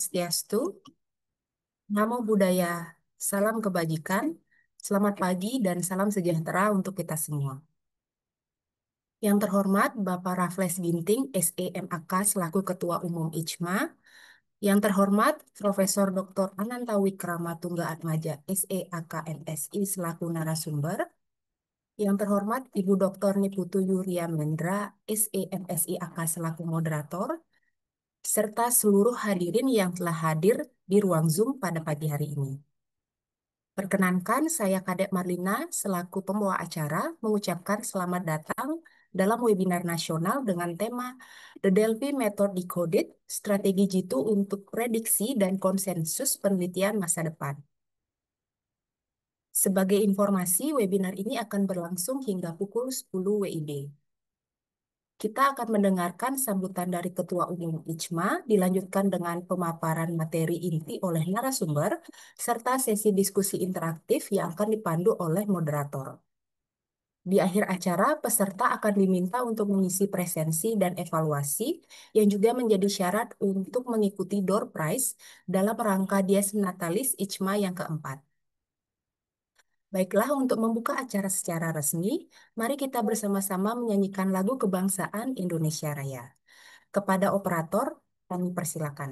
Swastiastu, Namo Buddhaya, salam kebajikan, selamat pagi dan salam sejahtera untuk kita semua. Yang terhormat Bapak Raffles Ginting, SEMAK selaku Ketua Umum IJMA, yang terhormat Profesor Dr. Ananta Wikrama Tunggaatmaja, SEAK MSI selaku narasumber, yang terhormat Ibu Dr. Niputu Yuria Mendra, SEMSI AK selaku moderator, serta seluruh hadirin yang telah hadir di ruang Zoom pada pagi hari ini. Perkenankan, saya Kadek Marlina selaku pembawa acara mengucapkan selamat datang dalam webinar nasional dengan tema The Delphi Method Decoded, Strategi Jitu untuk Prediksi dan Konsensus Penelitian Masa Depan. Sebagai informasi, webinar ini akan berlangsung hingga pukul 10 WIB. Kita akan mendengarkan sambutan dari Ketua Umum IJMA, dilanjutkan dengan pemaparan materi inti oleh narasumber, serta sesi diskusi interaktif yang akan dipandu oleh moderator. Di akhir acara, peserta akan diminta untuk mengisi presensi dan evaluasi yang juga menjadi syarat untuk mengikuti door prize dalam rangka Dies Natalis IJMA yang keempat. Baiklah, untuk membuka acara secara resmi, mari kita bersama-sama menyanyikan lagu kebangsaan Indonesia Raya. Kepada operator, kami persilakan.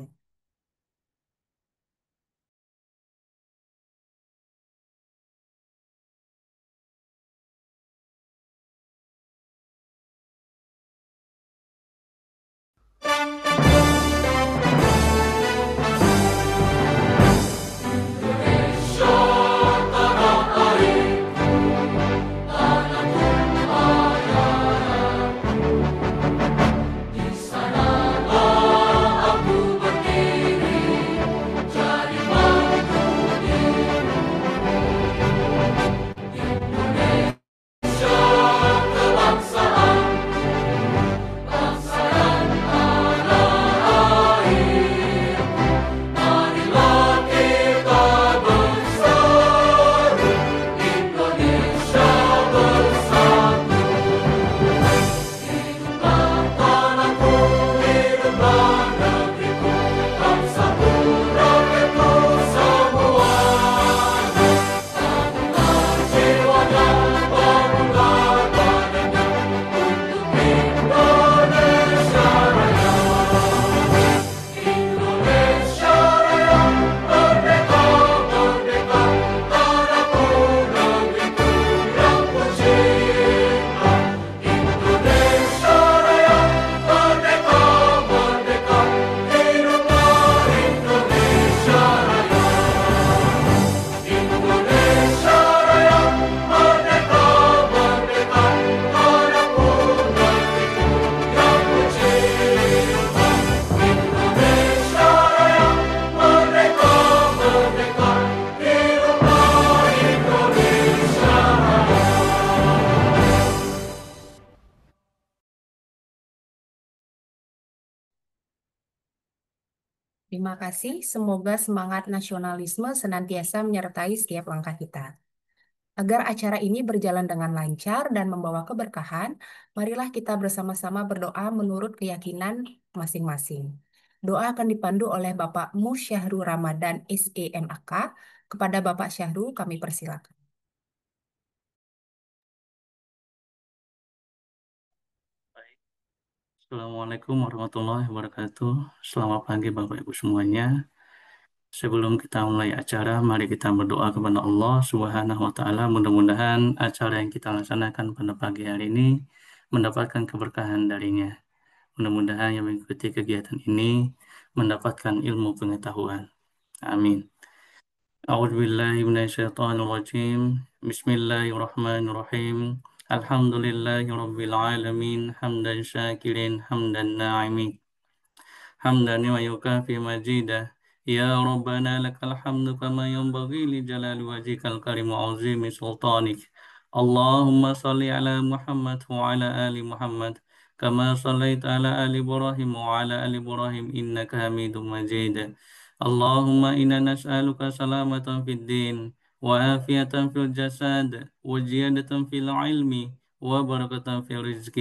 Terima kasih, semoga semangat nasionalisme senantiasa menyertai setiap langkah kita. Agar acara ini berjalan dengan lancar dan membawa keberkahan, marilah kita bersama-sama berdoa menurut keyakinan masing-masing. Doa akan dipandu oleh Bapak Mu Syahrul Ramadan SEMAK. Kepada Bapak Syahrul, kami persilakan. Assalamualaikum warahmatullahi wabarakatuh. Selamat pagi Bapak Ibu semuanya. Sebelum kita mulai acara, mari kita berdoa kepada Allah Subhanahu wa taala. Mudah-mudahan acara yang kita laksanakan pada pagi hari ini mendapatkan keberkahan darinya. Mudah-mudahan yang mengikuti kegiatan ini mendapatkan ilmu pengetahuan. Amin. A'udzubillahi minasyaitonirrajim. Bismillahirrahmanirrahim. Alhamdulillahi rabbil alamin. Hamdan syakirin, hamdan na'imin. حمدا ويكافي مجيدا يا ربنا لك الحمد كما ينبغي لجلال وجهك الكريم وعظيم سلطانك اللهم صل على محمد وعلى آل محمد كما صليت على آل إبراهيم وعلى آل إبراهيم إنك حميد مجيد اللهم إنا نسألك سلامة في الدين وعافية في الجسد وزيادة في العلم وبركة في الرزق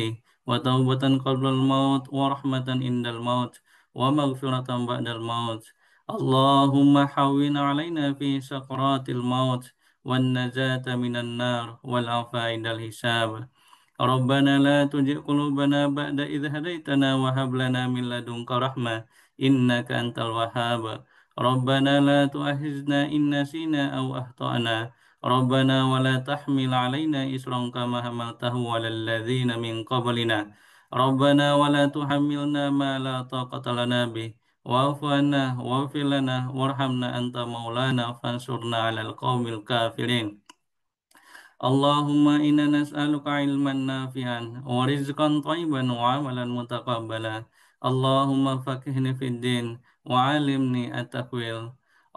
وتوبة قبل الموت ورحمة عند الموت ومغفرة بعد الموت اللهم حوّن علينا في سكرات الموت والنجاة من النار والعفاء عند الحساب. ربنا لا تزغ قلوبنا بعد إذ هديتنا وهب لنا من لدنك رحمة إنك أنت الوهاب. ربنا لا تؤاخذنا إن نسينا أو أخطأنا. ربنا ولا تحمل علينا إصرا كما حملته على الذين من قبلنا. ربنا ولا تحملنا ما لا طاقة لنا به. واعف عنا واغفر لنا وارحمنا أنت مولانا فانصرنا على القوم الكافرين. اللهم إنا نسألك علما نافعا ورزقا طيبا وعملا متقبلا. اللهم فقهني في الدين وعلمني التأويل.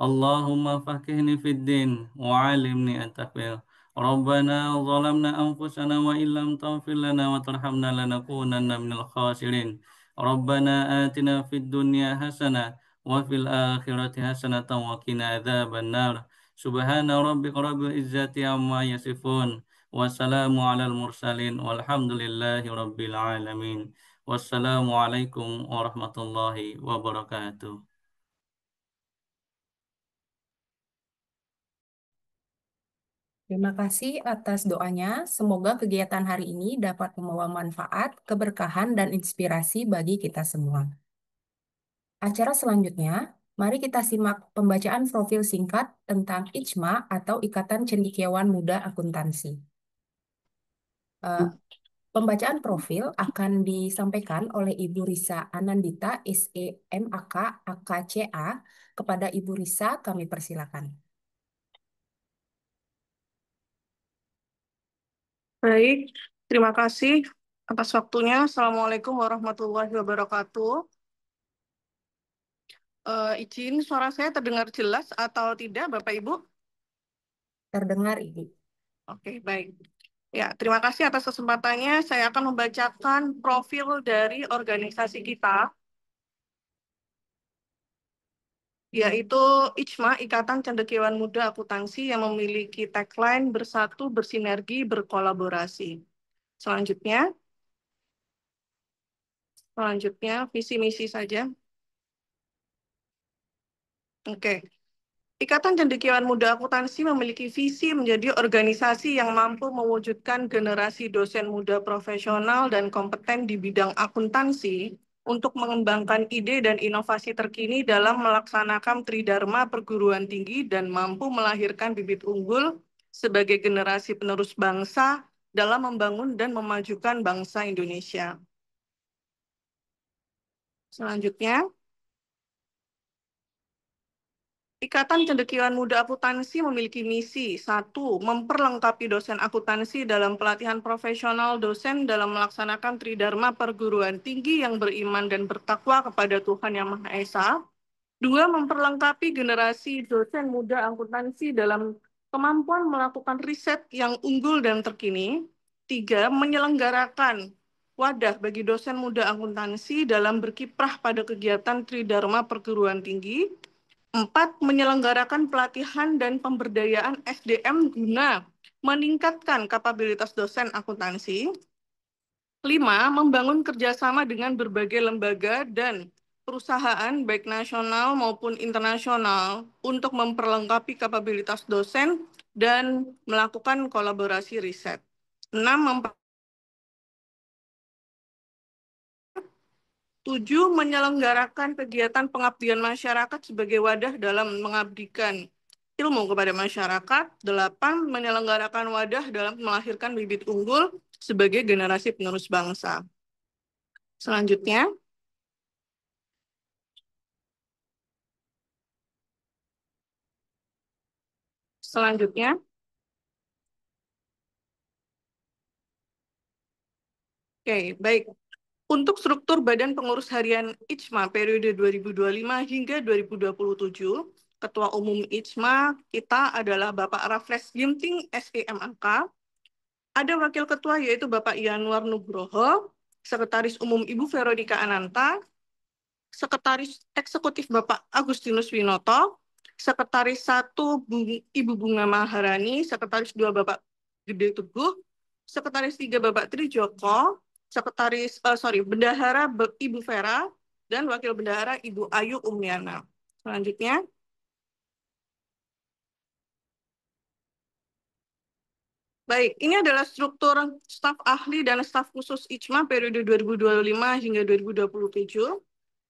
اللهم فقهني في الدين وعلمني التأويل. ربنا ظلمنا أنفسنا وإن لم تغفر لنا وترحمنا لنكونن من الخاسرين. ربنا آتنا في الدنيا حسنة وفي الآخرة حسنة وقنا عذاب النار. سبحان ربك رب العزة عما يصفون والسلام على المرسلين والحمد لله رب العالمين. والسلام عليكم ورحمة الله وبركاته. Terima kasih atas doanya. Semoga kegiatan hari ini dapat membawa manfaat, keberkahan, dan inspirasi bagi kita semua. Acara selanjutnya, mari kita simak pembacaan profil singkat tentang ICMA atau Ikatan Cendekiawan Muda Akuntansi. Eh, Pembacaan profil akan disampaikan oleh Ibu Risa Anandita, SEMAK, AKCA. Kepada Ibu Risa, kami persilakan. Baik, terima kasih atas waktunya. Assalamualaikum warahmatullahi wabarakatuh. Izin suara saya terdengar jelas atau tidak, Bapak Ibu? Terdengar, Ibu. Oke, baik. Ya, terima kasih atas kesempatannya. Saya akan membacakan profil dari organisasi kita, yaitu ICMA, Ikatan Cendekiawan Muda Akuntansi yang memiliki tagline Bersatu, Bersinergi, Berkolaborasi. Selanjutnya, visi misi saja. Oke. Ikatan Cendekiawan Muda Akuntansi memiliki visi menjadi organisasi yang mampu mewujudkan generasi dosen muda profesional dan kompeten di bidang akuntansi untuk mengembangkan ide dan inovasi terkini dalam melaksanakan tridharma perguruan tinggi dan mampu melahirkan bibit unggul sebagai generasi penerus bangsa dalam membangun dan memajukan bangsa Indonesia. Selanjutnya, Ikatan Cendekiawan Muda Akuntansi memiliki misi, satu, memperlengkapi dosen akuntansi dalam pelatihan profesional dosen dalam melaksanakan tridharma perguruan tinggi yang beriman dan bertakwa kepada Tuhan Yang Maha Esa. Dua, memperlengkapi generasi dosen muda akuntansi dalam kemampuan melakukan riset yang unggul dan terkini. Tiga, menyelenggarakan wadah bagi dosen muda akuntansi dalam berkiprah pada kegiatan tridharma perguruan tinggi. Empat, menyelenggarakan pelatihan dan pemberdayaan SDM guna meningkatkan kapabilitas dosen akuntansi. Lima, membangun kerjasama dengan berbagai lembaga dan perusahaan baik nasional maupun internasional untuk memperlengkapi kapabilitas dosen dan melakukan kolaborasi riset. Enam, tujuh, menyelenggarakan kegiatan pengabdian masyarakat sebagai wadah dalam mengabdikan ilmu kepada masyarakat. Delapan, menyelenggarakan wadah dalam melahirkan bibit unggul sebagai generasi penerus bangsa. Selanjutnya, oke, baik. Untuk struktur Badan Pengurus Harian ICMA periode 2025 hingga 2027, Ketua Umum ICMA kita adalah Bapak Raffles Ginting, SEMAK. Ada Wakil Ketua yaitu Bapak Yanuar Nugroho, Sekretaris Umum Ibu Veronika Ananta, Sekretaris Eksekutif Bapak Agustinus Winoto, Sekretaris 1 Ibu Bunga Maharani, Sekretaris 2 Bapak Gede Teguh, Sekretaris 3 Bapak Tri Joko, Bendahara Ibu Vera, dan Wakil Bendahara Ibu Ayu Umniana. Selanjutnya, baik, ini adalah struktur staf ahli dan staf khusus ICMA periode 2025 hingga 2027,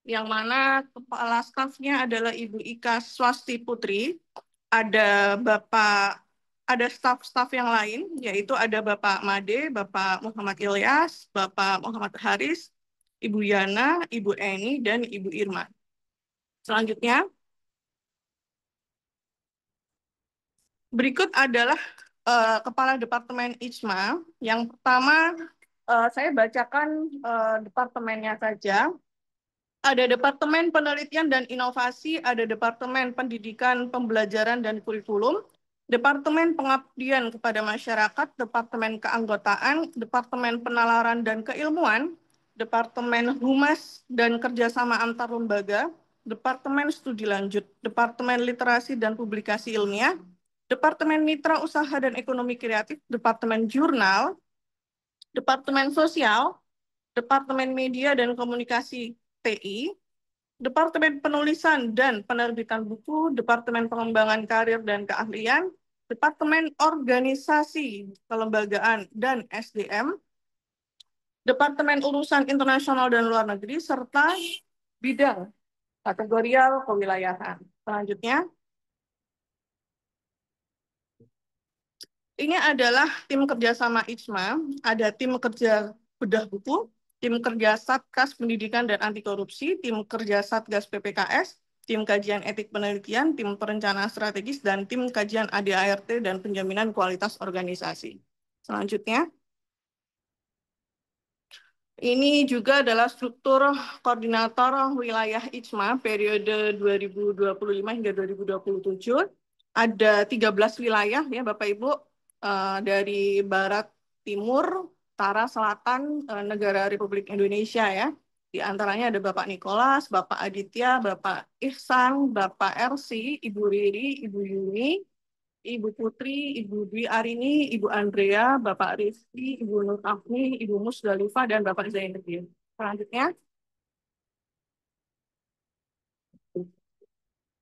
yang mana kepala stafnya adalah Ibu Ika Swasti Putri, ada staf-staf yang lain, yaitu ada Bapak Made, Bapak Muhammad Ilyas, Bapak Muhammad Haris, Ibu Yana, Ibu Eni, dan Ibu Irma. Selanjutnya, berikut adalah Kepala Departemen ICMA. Yang pertama, saya bacakan departemennya saja. Ada Departemen Penelitian dan Inovasi, ada Departemen Pendidikan, Pembelajaran, dan Kurikulum, Departemen Pengabdian kepada Masyarakat, Departemen Keanggotaan, Departemen Penalaran dan Keilmuan, Departemen Humas dan Kerjasama Antar Lembaga, Departemen Studi Lanjut, Departemen Literasi dan Publikasi Ilmiah, Departemen Mitra Usaha dan Ekonomi Kreatif, Departemen Jurnal, Departemen Sosial, Departemen Media dan Komunikasi TI, Departemen Penulisan dan Penerbitan Buku, Departemen Pengembangan Karir dan Keahlian, Departemen Organisasi, Kelembagaan, dan SDM, Departemen Urusan Internasional dan Luar Negeri, serta bidang kategorial kewilayahan. Selanjutnya, ini adalah tim kerjasama ICMA, ada tim kerja bedah buku, tim kerja Satgas Pendidikan dan Anti Korupsi, tim kerja Satgas PPKS, tim kajian etik penelitian, tim perencanaan strategis, dan tim kajian ADART dan penjaminan kualitas organisasi. Selanjutnya, ini juga adalah struktur koordinator wilayah ICMA periode 2025 hingga 2027. Ada 13 wilayah ya Bapak Ibu, dari Barat, Timur, Utara, Selatan, negara Republik Indonesia ya. Di antaranya ada Bapak Nikolas, Bapak Aditya, Bapak Ihsan, Bapak Ersi, Ibu Riri, Ibu Yuni, Ibu Putri, Ibu Dwi Arini, Ibu Andrea, Bapak Rizky, Ibu Nur Afni, Ibu Musdalifah, dan Bapak Zainuddin. Selanjutnya,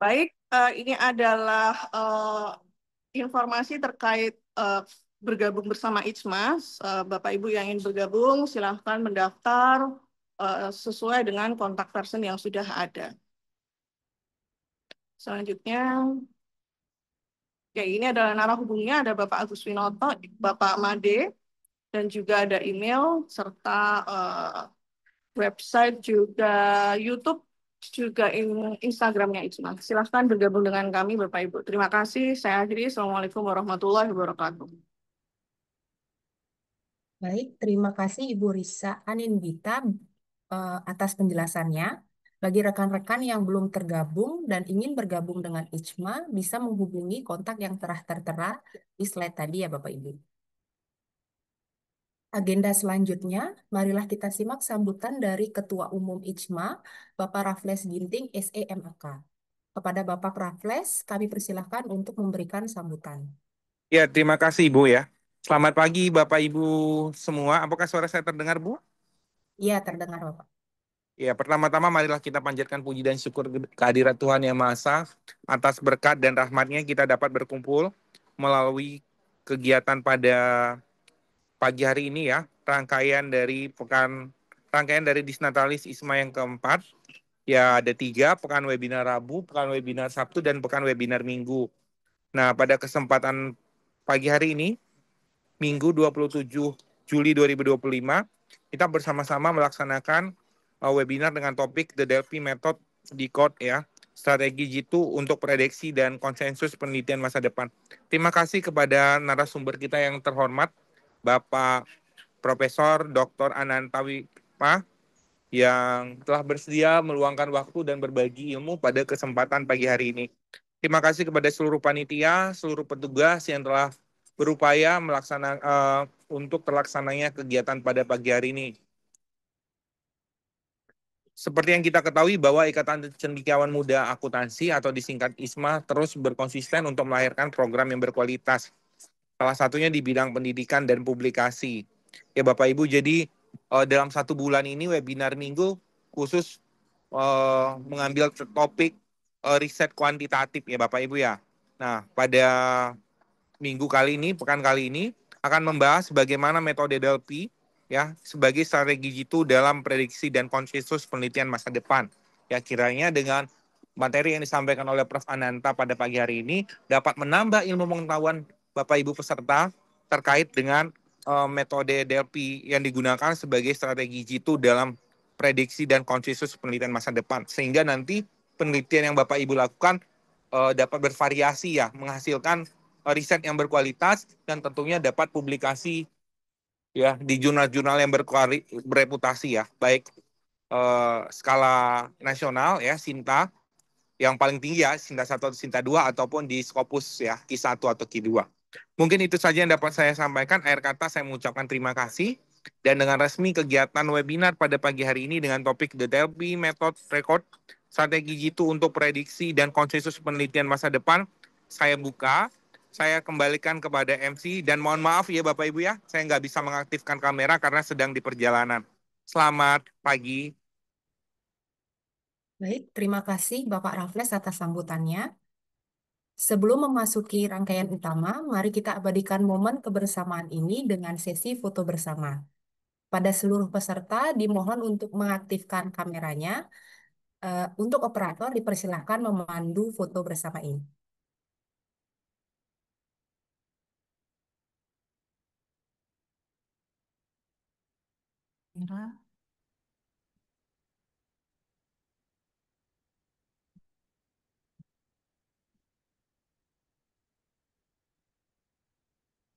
baik, ini adalah informasi terkait bergabung bersama ICMA. Bapak Ibu yang ingin bergabung, silahkan mendaftar sesuai dengan kontak person yang sudah ada. Selanjutnya, ya ini adalah narah hubungnya, ada Bapak Agus Winoto, Bapak Made, dan juga ada email, serta website, juga YouTube, juga Instagramnya ICMA. Silahkan bergabung dengan kami Bapak Ibu. Terima kasih, saya akhiri. Assalamualaikum warahmatullahi wabarakatuh. Baik, terima kasih Ibu Risa Anindita atas penjelasannya. Bagi rekan-rekan yang belum tergabung dan ingin bergabung dengan ICMA, bisa menghubungi kontak yang telah tertera di slide tadi ya Bapak Ibu. Agenda selanjutnya, marilah kita simak sambutan dari Ketua Umum ICMA, Bapak Raffles Ginting, SEMAK. Kepada Bapak Raffles, kami persilahkan untuk memberikan sambutan. Ya, terima kasih Ibu ya. Selamat pagi Bapak Ibu semua. Apakah suara saya terdengar Bu? Iya, terdengar Bapak. Ya, pertama-tama marilah kita panjatkan puji dan syukur kehadirat Tuhan Yang Maha Esa atas berkat dan rahmat-Nya kita dapat berkumpul melalui kegiatan pada pagi hari ini ya, rangkaian dari Disnatalis ISMA yang keempat. Ya, ada 3, pekan webinar Rabu, pekan webinar Sabtu, dan pekan webinar Minggu. Nah, pada kesempatan pagi hari ini, Minggu 27 Juli 2025, kita bersama-sama melaksanakan webinar dengan topik The Delphi Method Decode ya, strategi Jitu untuk prediksi dan konsensus penelitian masa depan. Terima kasih kepada narasumber kita yang terhormat, Bapak Profesor Dr. Anantawi Pak, yang telah bersedia meluangkan waktu dan berbagi ilmu pada kesempatan pagi hari ini. Terima kasih kepada seluruh panitia, seluruh petugas yang telah berupaya untuk terlaksananya kegiatan pada pagi hari ini. Seperti yang kita ketahui bahwa Ikatan Cendekiawan Muda Akuntansi atau disingkat ISMA terus berkonsisten untuk melahirkan program yang berkualitas. Salah satunya di bidang pendidikan dan publikasi. Ya Bapak Ibu, jadi dalam 1 bulan ini webinar minggu khusus mengambil topik riset kuantitatif ya Bapak Ibu ya. Nah, pada minggu kali ini, pekan kali ini akan membahas bagaimana metode DELPI ya sebagai strategi jitu dalam prediksi dan konsensus penelitian masa depan. Ya kiranya dengan materi yang disampaikan oleh Prof. Ananta pada pagi hari ini dapat menambah ilmu pengetahuan Bapak Ibu peserta terkait dengan metode DELPI yang digunakan sebagai strategi jitu dalam prediksi dan konsensus penelitian masa depan. Sehingga nanti penelitian yang Bapak Ibu lakukan dapat bervariasi ya, menghasilkan riset yang berkualitas dan tentunya dapat publikasi ya di jurnal-jurnal yang bereputasi ya, baik skala nasional ya Sinta yang paling tinggi ya Sinta 1 atau Sinta 2 ataupun di Scopus ya Q1 atau Q2. Mungkin itu saja yang dapat saya sampaikan. Akhir kata saya mengucapkan terima kasih dan dengan resmi kegiatan webinar pada pagi hari ini dengan topik The DELPI Method Record Strategi Jitu untuk Prediksi dan Konsensus Penelitian Masa Depan saya buka. Saya kembalikan kepada MC dan mohon maaf ya Bapak Ibu ya, saya nggak bisa mengaktifkan kamera karena sedang di perjalanan. Selamat pagi. Baik, terima kasih Bapak Raffles atas sambutannya. Sebelum memasuki rangkaian utama, mari kita abadikan momen kebersamaan ini dengan sesi foto bersama. Pada seluruh peserta dimohon untuk mengaktifkan kameranya. Untuk operator dipersilahkan memandu foto bersama ini.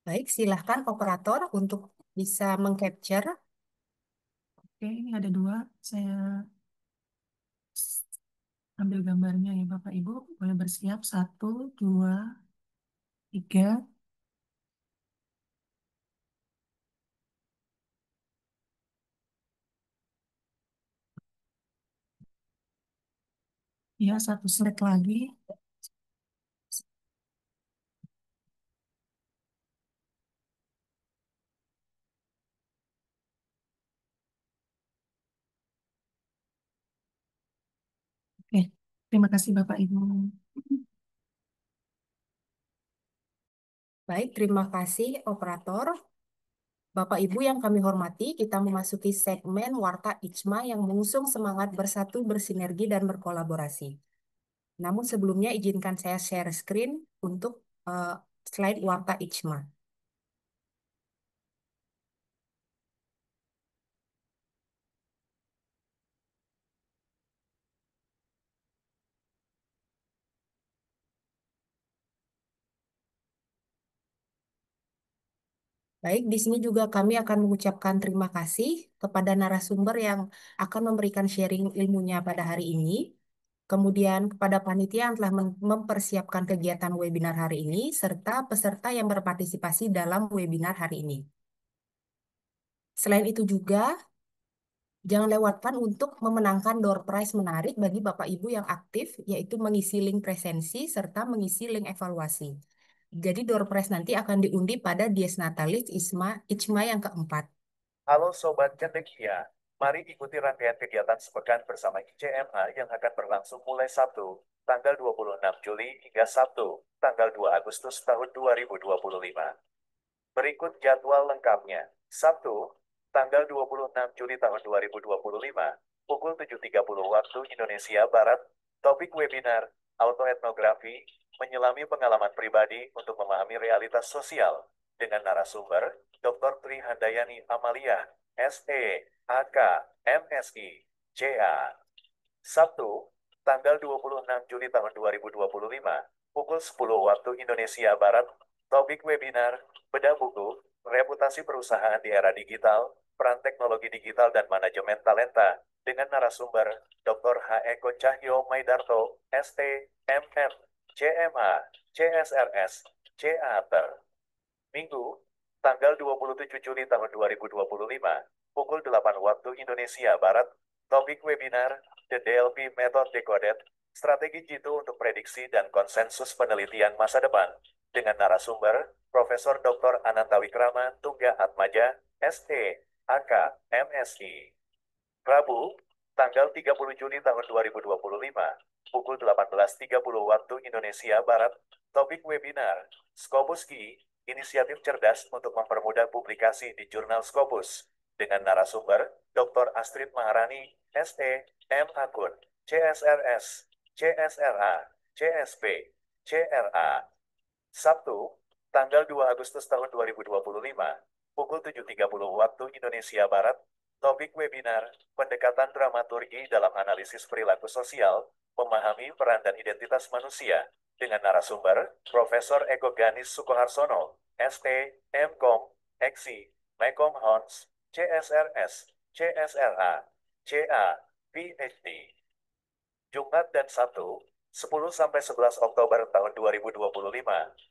Baik, silahkan operator untuk bisa mengcapture. Oke, ini ada 2. Saya ambil gambarnya ya Bapak Ibu. Boleh bersiap. 1, 2, 3. Ya, 1 slide lagi. Oke, terima kasih Bapak Ibu. Baik, terima kasih operator. Bapak Ibu yang kami hormati, kita memasuki segmen Warta IJMA yang mengusung semangat bersatu, bersinergi, dan berkolaborasi. Namun sebelumnya izinkan saya share screen untuk slide Warta IJMA. Baik, di sini juga kami akan mengucapkan terima kasih kepada narasumber yang akan memberikan sharing ilmunya pada hari ini. Kemudian kepada panitia yang telah mempersiapkan kegiatan webinar hari ini, serta peserta yang berpartisipasi dalam webinar hari ini. Selain itu juga, jangan lewatkan untuk memenangkan door prize menarik bagi Bapak Ibu yang aktif, yaitu mengisi link presensi serta mengisi link evaluasi. Jadi door prize nanti akan diundi pada Dies Natalis IJMA yang keempat. Halo Sobat Cendekia, mari ikuti rangkaian kegiatan sepekan bersama ICMA yang akan berlangsung mulai Sabtu, tanggal 26 Juli hingga Sabtu, tanggal 2 Agustus tahun 2025. Berikut jadwal lengkapnya. Sabtu, tanggal 26 Juli tahun 2025, pukul 7.30 waktu Indonesia Barat, topik webinar, autoetnografi, menyelami pengalaman pribadi untuk memahami realitas sosial, dengan narasumber Dr. Tri Handayani Amalia, SE, AK, MSI, JA. Sabtu, tanggal 26 Juli tahun 2025, pukul 10 waktu Indonesia Barat, topik webinar, bedah buku, reputasi perusahaan di era digital, peran teknologi digital dan manajemen talenta, dengan narasumber Dr. H. Eko Cahyo Maidarto, ST, MM, CMA, CSRS, CATER. Minggu, tanggal 27 Juli tahun 2025, pukul 8 waktu Indonesia Barat, topik webinar The DLP Method Decoded, Strategi Jitu untuk Prediksi dan Konsensus Penelitian Masa Depan, dengan narasumber Profesor Dr. Ananta Wikrama Tungga Atmaja, SE, AK, MSI. Rabu, tanggal 30 Juli tahun 2025, pukul 18.30 waktu Indonesia Barat. Topik webinar, Scopus-Ki, inisiatif cerdas untuk mempermudah publikasi di jurnal Scopus. Dengan narasumber, Dr. Astrid Maharani, SE, M. Akun, CSRS, CSRA, CSP, CRA. Sabtu, tanggal 2 Agustus tahun 2025, pukul 7.30 waktu Indonesia Barat. Topik webinar, pendekatan dramaturgi dalam analisis perilaku sosial, memahami peran dan identitas manusia, dengan narasumber, Profesor Eko Ganis Sukoharsono, ST, MKOM, EXI, Mekom Hons, CSRS, CSRA, CA, PhD. Jumat dan Sabtu, 10-11 Oktober tahun 2025,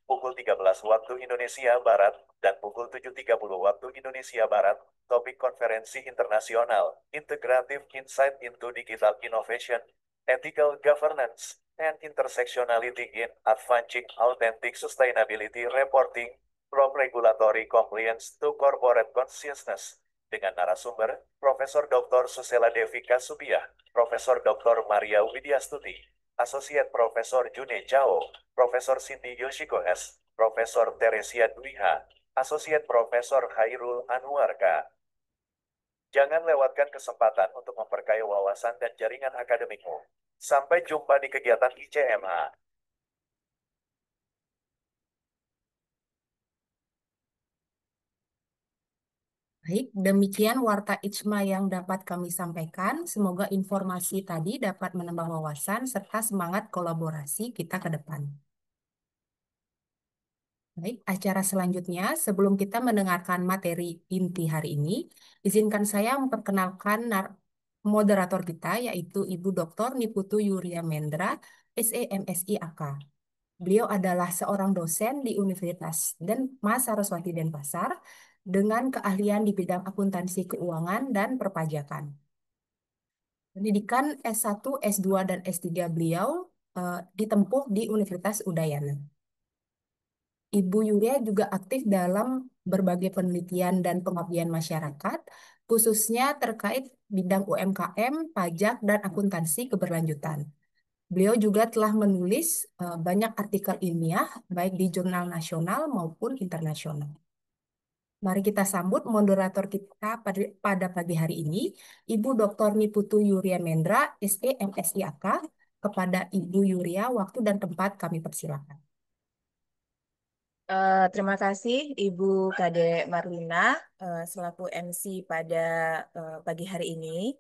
pukul 13 waktu Indonesia Barat dan pukul 7.30 waktu Indonesia Barat, topik konferensi internasional, Integrative Insight into Digital Innovation, Ethical Governance, and Intersectionality in Advancing Authentic Sustainability Reporting, from Regulatory Compliance to Corporate Consciousness, dengan narasumber, Profesor Dr. Susela Devi Kasubiah, Profesor Dr. Maria Widyastuti, Associate Profesor June Chao, Profesor Cindy Yoshiko S., Profesor Teresia Dwiha, Associate Profesor Hairul Anwarka. Jangan lewatkan kesempatan untuk memperkaya wawasan dan jaringan akademikmu. Sampai jumpa di kegiatan ICMA. Baik, demikian warta Ijma yang dapat kami sampaikan. Semoga informasi tadi dapat menambah wawasan serta semangat kolaborasi kita ke depan. Baik, acara selanjutnya, sebelum kita mendengarkan materi inti hari ini, izinkan saya memperkenalkan moderator kita, yaitu Ibu Dr. Niputu Yuria Mendra, SEMSI AK. Beliau adalah seorang dosen di Universitas Saraswati Denpasar dengan keahlian di bidang akuntansi keuangan dan perpajakan. Pendidikan S1, S2, dan S3 beliau ditempuh di Universitas Udayana. Ibu Yuria juga aktif dalam berbagai penelitian dan pengabdian masyarakat, khususnya terkait bidang UMKM, pajak, dan akuntansi keberlanjutan. Beliau juga telah menulis banyak artikel ilmiah, baik di jurnal nasional maupun internasional. Mari kita sambut moderator kita pada pagi hari ini, Ibu Dr. Niputu Yuria Mendra, SE MSI AK. Kepada Ibu Yuria, waktu dan tempat kami persilakan. Terima kasih Ibu Kade Marlina selaku MC pada pagi hari ini.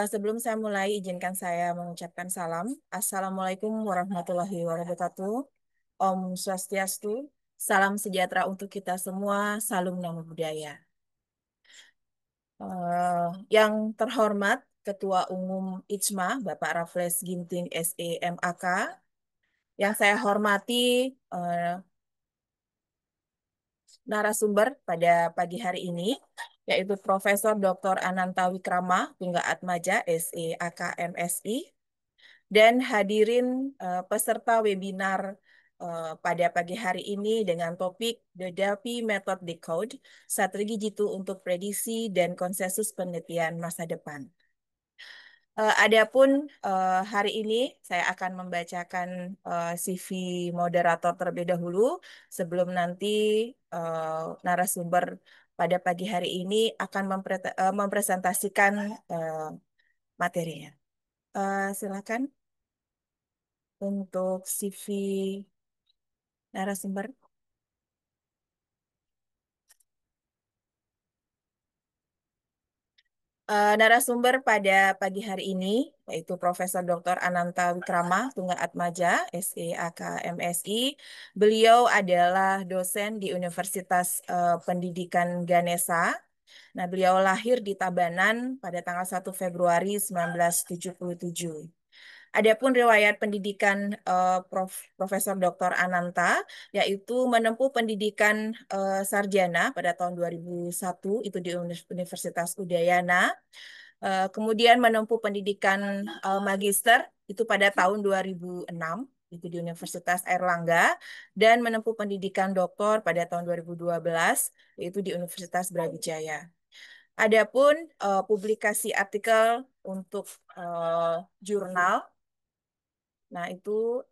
Sebelum saya mulai, izinkan saya mengucapkan salam. Assalamualaikum warahmatullahi wabarakatuh. Om Swastiastu. Salam sejahtera untuk kita semua. Salam Namo Buddhaya. Yang terhormat Ketua Umum IJMA, Bapak Raffles Ginting SEMAK. Yang saya hormati narasumber pada pagi hari ini, yaitu Profesor Dr. Ananta Wikrama, Tunggal Atmaja, SE AKMSI, dan hadirin peserta webinar pada pagi hari ini dengan topik The Delphi Method Decode, Strategi Jitu untuk Prediksi dan Konsensus Penelitian Masa Depan. Adapun hari ini saya akan membacakan CV moderator terlebih dahulu sebelum nanti narasumber pada pagi hari ini akan mempresentasikan materinya. Silakan untuk CV narasumber. Narasumber pada pagi hari ini yaitu Profesor Dr. Ananta Wikrama Tunggal Atmaja, SEAK MSI. Beliau adalah dosen di Universitas Pendidikan Ganesha. Nah, beliau lahir di Tabanan pada tanggal 1 Februari 1977. Adapun riwayat pendidikan Profesor Dr. Ananta, yaitu menempuh pendidikan sarjana pada tahun 2001, itu di Universitas Udayana. Kemudian menempuh pendidikan magister, itu pada tahun 2006, itu di Universitas Airlangga. Dan menempuh pendidikan doktor pada tahun 2012, yaitu di Universitas Brawijaya. Adapun publikasi artikel untuk jurnal, Nah, itu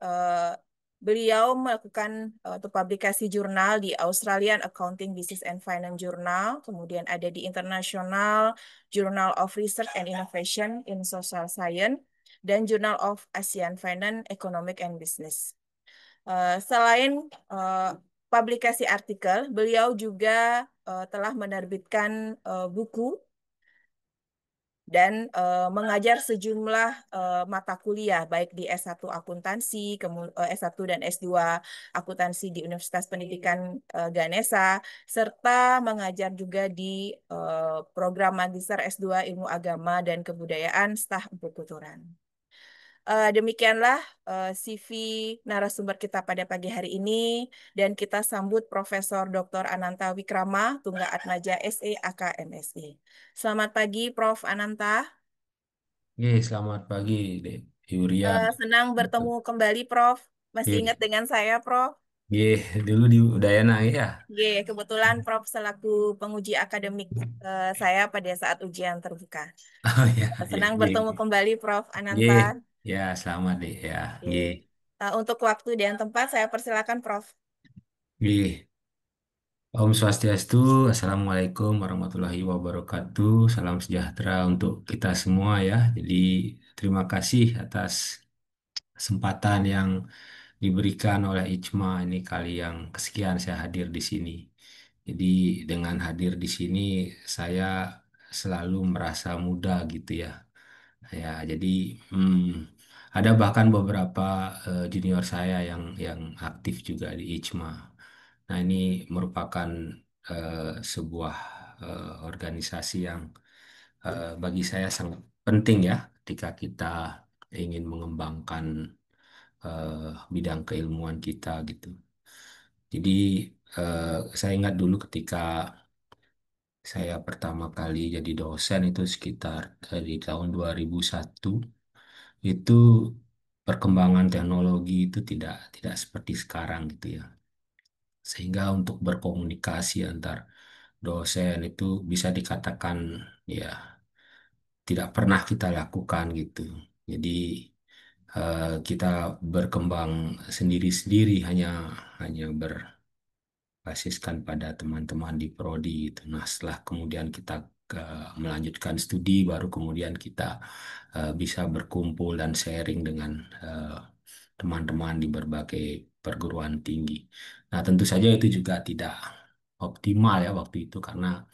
beliau melakukan atau publikasi jurnal di Australian Accounting Business and Finance Journal, kemudian ada di International Journal of Research and Innovation in Social Science, dan Journal of Asian Finance, Economic and Business. Selain publikasi artikel, beliau juga telah menerbitkan buku dan mengajar sejumlah mata kuliah baik di S1 akuntansi, S1 dan S2 akuntansi di Universitas Pendidikan Ganesha, serta mengajar juga di program Magister S2 Ilmu Agama dan Kebudayaan Staf Empuk Tuturan. Demikianlah CV narasumber kita pada pagi hari ini, dan kita sambut Profesor Dr. Ananta Wikrama, Tunggal Atmaja SE AKMSI. Selamat pagi, Prof. Ananta. Selamat pagi, Dek Yuria. Senang bertemu kembali, Prof. Masih ingat Ye, dengan saya, Prof? ye, dulu di Udayana ya. Kebetulan Prof selaku penguji akademik saya pada saat ujian terbuka. Oh ya, ya, Senang ye, bertemu kembali, Prof. ye, Ananta. ya, selamat deh ya, ye, Untuk waktu dan tempat, saya persilakan, Prof. ye. Om Swastiastu, Assalamualaikum warahmatullahi wabarakatuh. Salam sejahtera untuk kita semua ya. Jadi terima kasih atas kesempatan yang diberikan oleh Ijma ini kali yang kesekian saya hadir di sini. Jadi dengan hadir di sini saya selalu merasa muda gitu ya. Ya, jadi ada bahkan beberapa junior saya yang aktif juga di Ijma. Nah, ini merupakan sebuah organisasi yang bagi saya sangat penting ya ketika kita ingin mengembangkan bidang keilmuan kita gitu. Jadi saya ingat dulu ketika saya pertama kali jadi dosen itu sekitar di tahun 2001, itu perkembangan teknologi itu tidak tidak seperti sekarang gitu ya. Sehingga untuk berkomunikasi antar dosen itu bisa dikatakan ya tidak pernah kita lakukan gitu. Jadi kita berkembang sendiri-sendiri, hanya berbasiskan pada teman-teman di prodi gitu. Nah, setelah kemudian kita melanjutkan studi, baru kemudian kita bisa berkumpul dan sharing dengan teman-teman di berbagai perguruan tinggi. Nah, tentu saja itu juga tidak optimal ya waktu itu karena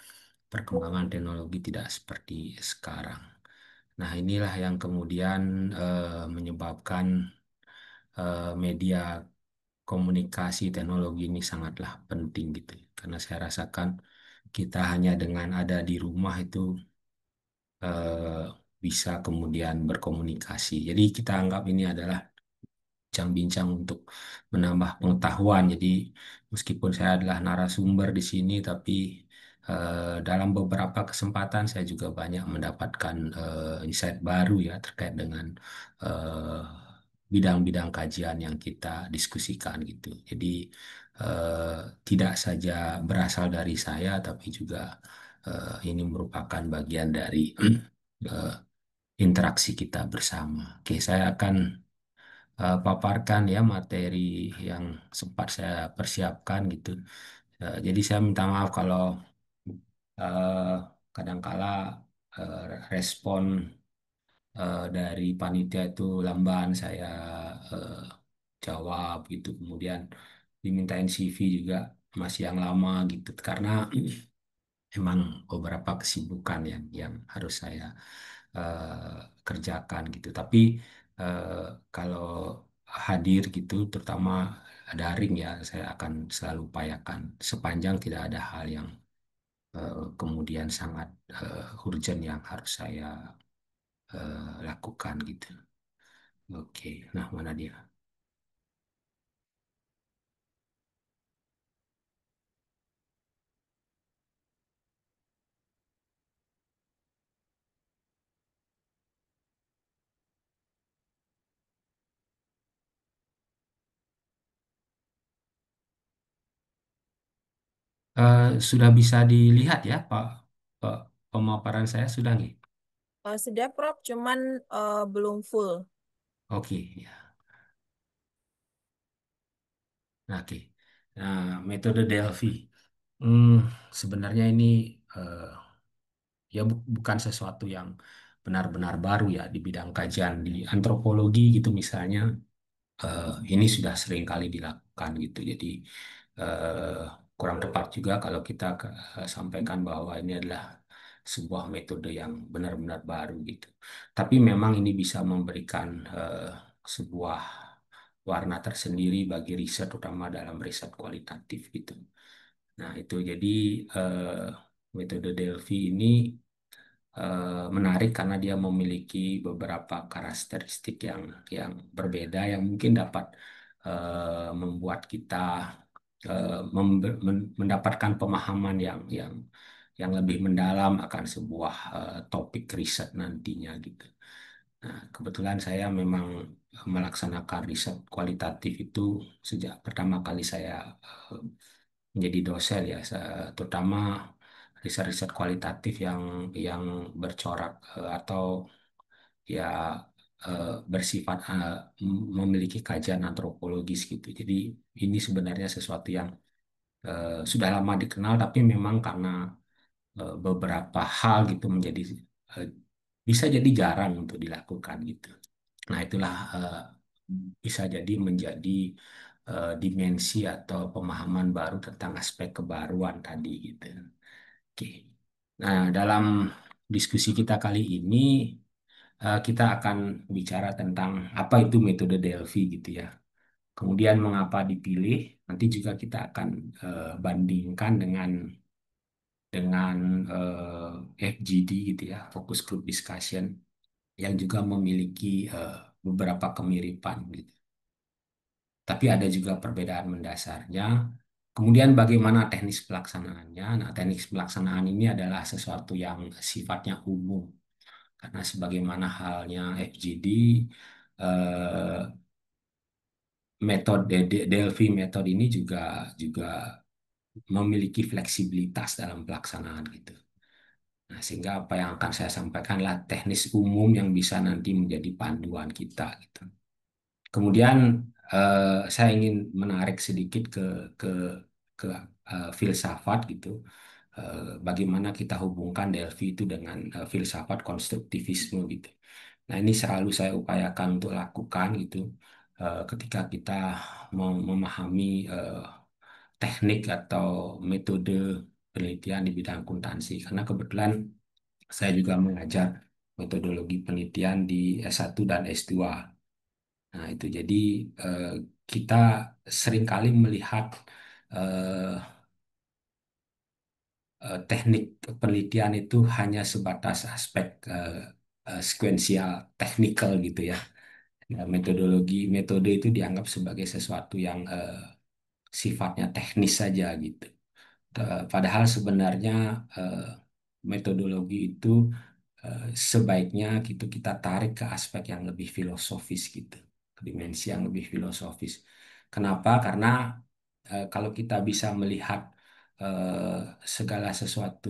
perkembangan teknologi tidak seperti sekarang. Nah, inilah yang kemudian menyebabkan media komunikasi teknologi ini sangatlah penting gitu. Karena saya rasakan kita hanya dengan ada di rumah itu eh, bisa kemudian berkomunikasi. Jadi kita anggap ini adalah bincang-bincang untuk menambah pengetahuan. Jadi meskipun saya adalah narasumber di sini, tapi dalam beberapa kesempatan saya juga banyak mendapatkan insight baru ya terkait dengan eh, bidang-bidang kajian yang kita diskusikan gitu. Jadi eh, tidak saja berasal dari saya, tapi juga ini merupakan bagian dari eh, interaksi kita bersama. Oke, saya akan paparkan ya materi yang sempat saya persiapkan gitu. Jadi saya minta maaf kalau eh, kadangkala respon dari panitia itu lamban saya eh, jawab gitu. Kemudian dimintain CV juga masih yang lama gitu karena emang beberapa kesibukan yang harus saya kerjakan gitu. Tapi eh, kalau hadir gitu, terutama daring ya, saya akan selalu upayakan sepanjang tidak ada hal yang kemudian sangat urgent yang harus saya lakukan gitu. Oke, nah mana dia? Sudah bisa dilihat ya, Pak, Pak, pemaparan saya sudah nih. Sudah, Prof, cuman belum full. Oke, ya. Nah, oke. Nah, metode Delphi. Hmm, sebenarnya ini eh, ya bukan sesuatu yang benar-benar baru ya di bidang kajian di antropologi gitu misalnya. Ini sudah sering kali dilakukan gitu. Jadi eh, kurang tepat juga kalau kita sampaikan bahwa ini adalah sebuah metode yang benar-benar baru gitu. Tapi memang ini bisa memberikan sebuah warna tersendiri bagi riset, terutama dalam riset kualitatif gitu. Nah, itu jadi metode Delphi ini menarik karena dia memiliki beberapa karakteristik yang berbeda yang mungkin dapat membuat kita mendapatkan pemahaman yang lebih mendalam akan sebuah topik riset nantinya gitu. Nah, kebetulan saya memang melaksanakan riset kualitatif itu sejak pertama kali saya eh, menjadi dosen ya, terutama riset-riset kualitatif yang bercorak atau ya bersifat memiliki kajian antropologis gitu. Jadi ini sebenarnya sesuatu yang sudah lama dikenal, tapi memang karena beberapa hal gitu menjadi eh, bisa jadi jarang untuk dilakukan gitu. Nah, itulah bisa jadi menjadi dimensi atau pemahaman baru tentang aspek kebaruan tadi gitu. Oke. Nah, dalam diskusi kita kali ini kita akan bicara tentang apa itu metode Delphi gitu ya. Kemudian mengapa dipilih? Nanti juga kita akan bandingkan dengan FGD gitu ya, Focus Group Discussion yang juga memiliki beberapa kemiripan gitu. Tapi ada juga perbedaan mendasarnya. Kemudian bagaimana teknis pelaksanaannya? Nah, teknis pelaksanaan ini adalah sesuatu yang sifatnya umum. Karena sebagaimana halnya FGD, eh, metode Delphi metode ini juga juga memiliki fleksibilitas dalam pelaksanaan gitu. Nah, sehingga apa yang akan saya sampaikan adalah teknis umum yang bisa nanti menjadi panduan kita gitu. Kemudian saya ingin menarik sedikit ke ke filsafat gitu. Bagaimana kita hubungkan Delphi itu dengan filsafat konstruktivisme gitu. Nah, ini selalu saya upayakan untuk lakukan gitu ketika kita mau memahami teknik atau metode penelitian di bidang akuntansi. Karena kebetulan saya juga mengajar metodologi penelitian di S1 dan S2. Nah, itu jadi eh, kita seringkali melihat eh, teknik penelitian itu hanya sebatas aspek sekuensial teknikal gitu ya. Nah, metode itu dianggap sebagai sesuatu yang sifatnya teknis saja gitu. Padahal sebenarnya eh, metodologi itu sebaiknya gitu kita tarik ke aspek yang lebih filosofis gitu, ke dimensi yang lebih filosofis. Kenapa? Karena kalau kita bisa melihat eh, segala sesuatu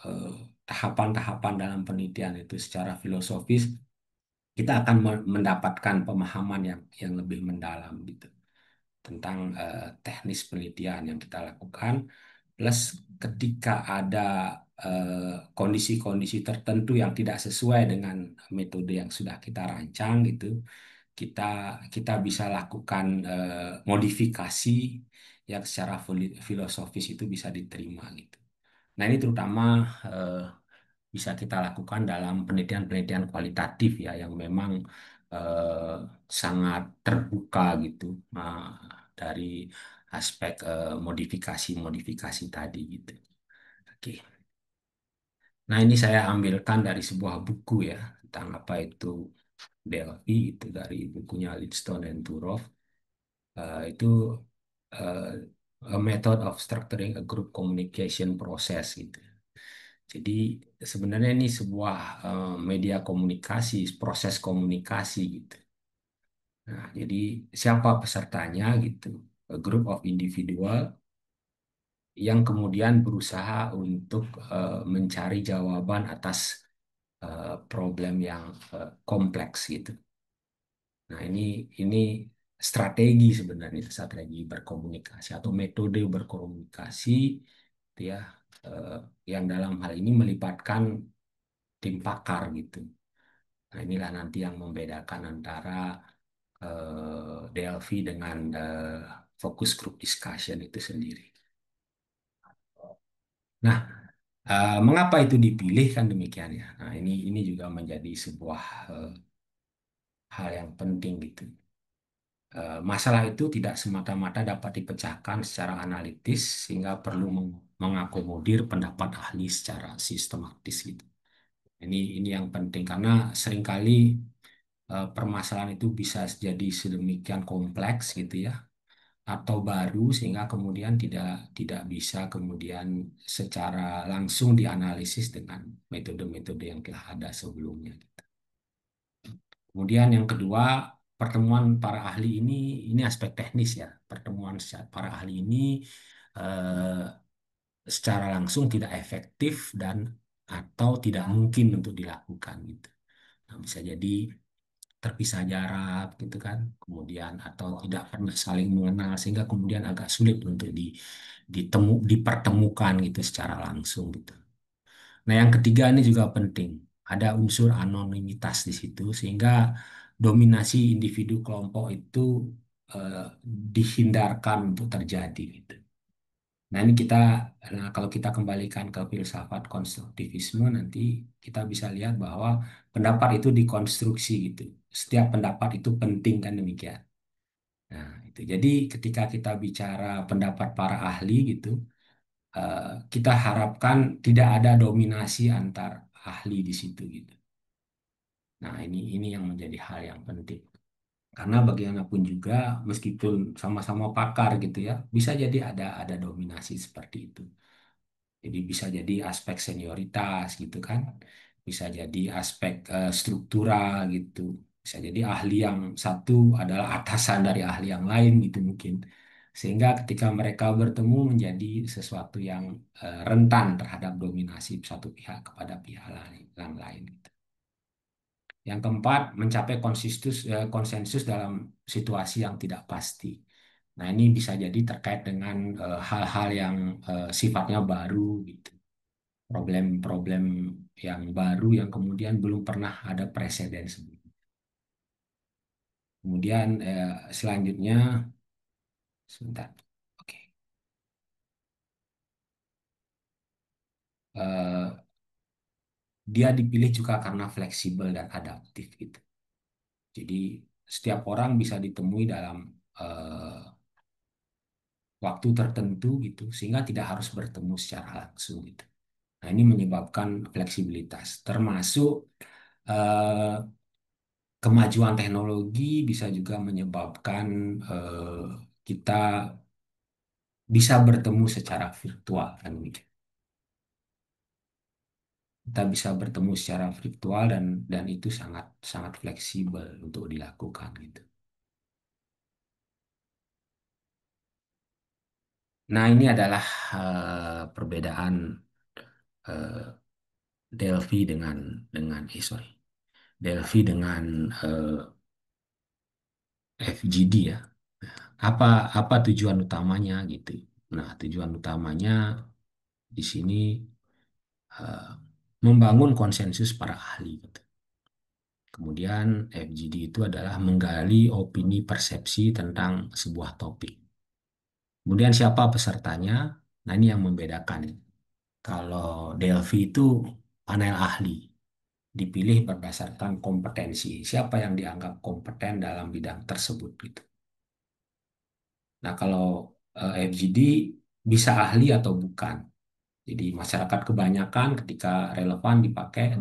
eh, tahapan-tahapan dalam penelitian itu secara filosofis, kita akan mendapatkan pemahaman yang lebih mendalam gitu tentang teknis penelitian yang kita lakukan. Plus ketika ada kondisi-kondisi tertentu yang tidak sesuai dengan metode yang sudah kita rancang gitu, kita kita bisa lakukan modifikasi yang secara filosofis itu bisa diterima gitu. Nah, ini terutama eh, bisa kita lakukan dalam penelitian-penelitian kualitatif ya yang memang eh, sangat terbuka gitu dari aspek modifikasi-modifikasi tadi gitu. Oke. Nah, ini saya ambilkan dari sebuah buku ya tentang apa itu Delphi itu dari bukunya Lidstone dan Turov. Itu eh, a method of structuring a group communication process gitu. Jadi sebenarnya ini sebuah media komunikasi, proses komunikasi gitu. Nah, jadi siapa pesertanya gitu? A group of individual yang kemudian berusaha untuk mencari jawaban atas problem yang kompleks gitu. Nah, ini strategi sebenarnya, strategi berkomunikasi atau metode berkomunikasi gitu ya, eh, yang dalam hal ini melibatkan tim pakar gitu. Nah, inilah nanti yang membedakan antara DLV dengan focus group discussion itu sendiri. Nah, mengapa itu dipilih kan demikian ya? Nah, ini juga menjadi sebuah eh, hal yang penting gitu. Masalah itu tidak semata-mata dapat dipecahkan secara analitis sehingga perlu mengakomodir pendapat ahli secara sistematis gitu. Ini yang penting karena seringkali permasalahan itu bisa jadi sedemikian kompleks gitu ya atau baru sehingga kemudian tidak tidak bisa kemudian secara langsung dianalisis dengan metode-metode yang telah ada sebelumnya. Kemudian yang kedua, pertemuan para ahli ini aspek teknis ya. Pertemuan para ahli ini eh, secara langsung tidak efektif dan atau tidak mungkin untuk dilakukan gitu. Nah, bisa jadi terpisah jarak gitu kan, kemudian atau tidak pernah saling mengenal sehingga kemudian agak sulit untuk dipertemukan gitu secara langsung gitu. Nah, yang ketiga ini juga penting. Ada unsur anonimitas di situ sehingga dominasi individu kelompok itu eh, dihindarkan untuk terjadi gitu. Nah, nah kalau kita kembalikan ke filsafat konstruktivisme nanti kita bisa lihat bahwa pendapat itu dikonstruksi gitu. Setiap pendapat itu penting kan demikian. Nah, itu. Jadi ketika kita bicara pendapat para ahli gitu, eh, kita harapkan tidak ada dominasi antar ahli di situ gitu. Nah, ini yang menjadi hal yang penting. Karena bagaimanapun juga meskipun sama-sama pakar gitu ya, bisa jadi ada dominasi seperti itu. Jadi bisa jadi aspek senioritas gitu kan, bisa jadi aspek struktural gitu, bisa jadi ahli yang satu adalah atasan dari ahli yang lain gitu mungkin. Sehingga ketika mereka bertemu menjadi sesuatu yang rentan terhadap dominasi satu pihak kepada pihak lain, yang lain. Gitu. Yang keempat, mencapai konsensus dalam situasi yang tidak pasti. Nah, ini bisa jadi terkait dengan hal-hal yang sifatnya baru gitu, problem-problem yang baru yang kemudian belum pernah ada preseden sebelumnya. Kemudian selanjutnya, sebentar, oke. Eh, Dia dipilih juga karena fleksibel dan adaptif gitu. Jadi setiap orang bisa ditemui dalam eh, waktu tertentu gitu, sehingga tidak harus bertemu secara langsung gitu. Nah, ini menyebabkan fleksibilitas, termasuk eh, kemajuan teknologi bisa juga menyebabkan kita bisa bertemu secara virtual kan gitu. Kita bisa bertemu secara virtual dan itu sangat sangat fleksibel untuk dilakukan gitu. Nah, ini adalah perbedaan eh, Delphi dengan sorry, Delphi dengan FGD ya. Apa apa tujuan utamanya gitu. Nah, tujuan utamanya di sini eh, membangun konsensus para ahli gitu. Kemudian FGD itu adalah menggali opini persepsi tentang sebuah topik. Kemudian siapa pesertanya? Nah, ini yang membedakan. Kalau Delphi itu panel ahli, dipilih berdasarkan kompetensi. Siapa yang dianggap kompeten dalam bidang tersebut gitu. Nah, kalau FGD bisa ahli atau bukan. Jadi masyarakat kebanyakan ketika relevan dipakai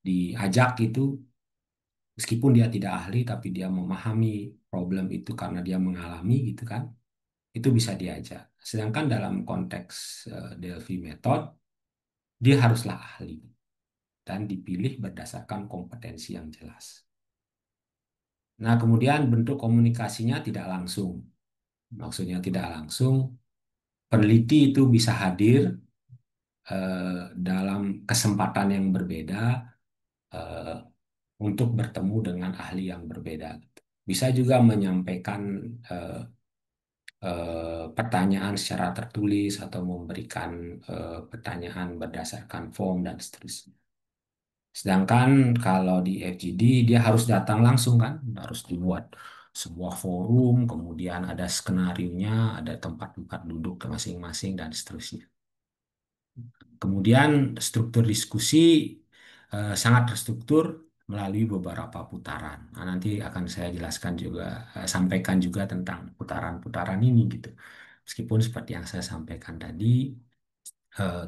diajak itu meskipun dia tidak ahli tapi dia memahami problem itu karena dia mengalami gitu kan. Itu bisa diajak. Sedangkan dalam konteks Delphi method dia haruslah ahli dan dipilih berdasarkan kompetensi yang jelas. Nah, kemudian bentuk komunikasinya tidak langsung. Maksudnya tidak langsung, peneliti itu bisa hadir dalam kesempatan yang berbeda untuk bertemu dengan ahli yang berbeda. bisa juga menyampaikan eh, pertanyaan secara tertulis atau memberikan pertanyaan berdasarkan form dan seterusnya. Sedangkan kalau di FGD dia harus datang langsung kan, harus dibuat sebuah forum, kemudian ada skenarionya, ada tempat-tempat duduk masing-masing dan seterusnya. Kemudian struktur diskusi sangat terstruktur melalui beberapa putaran. Nah, nanti akan saya jelaskan juga, sampaikan juga tentang putaran-putaran ini gitu. Meskipun seperti yang saya sampaikan tadi,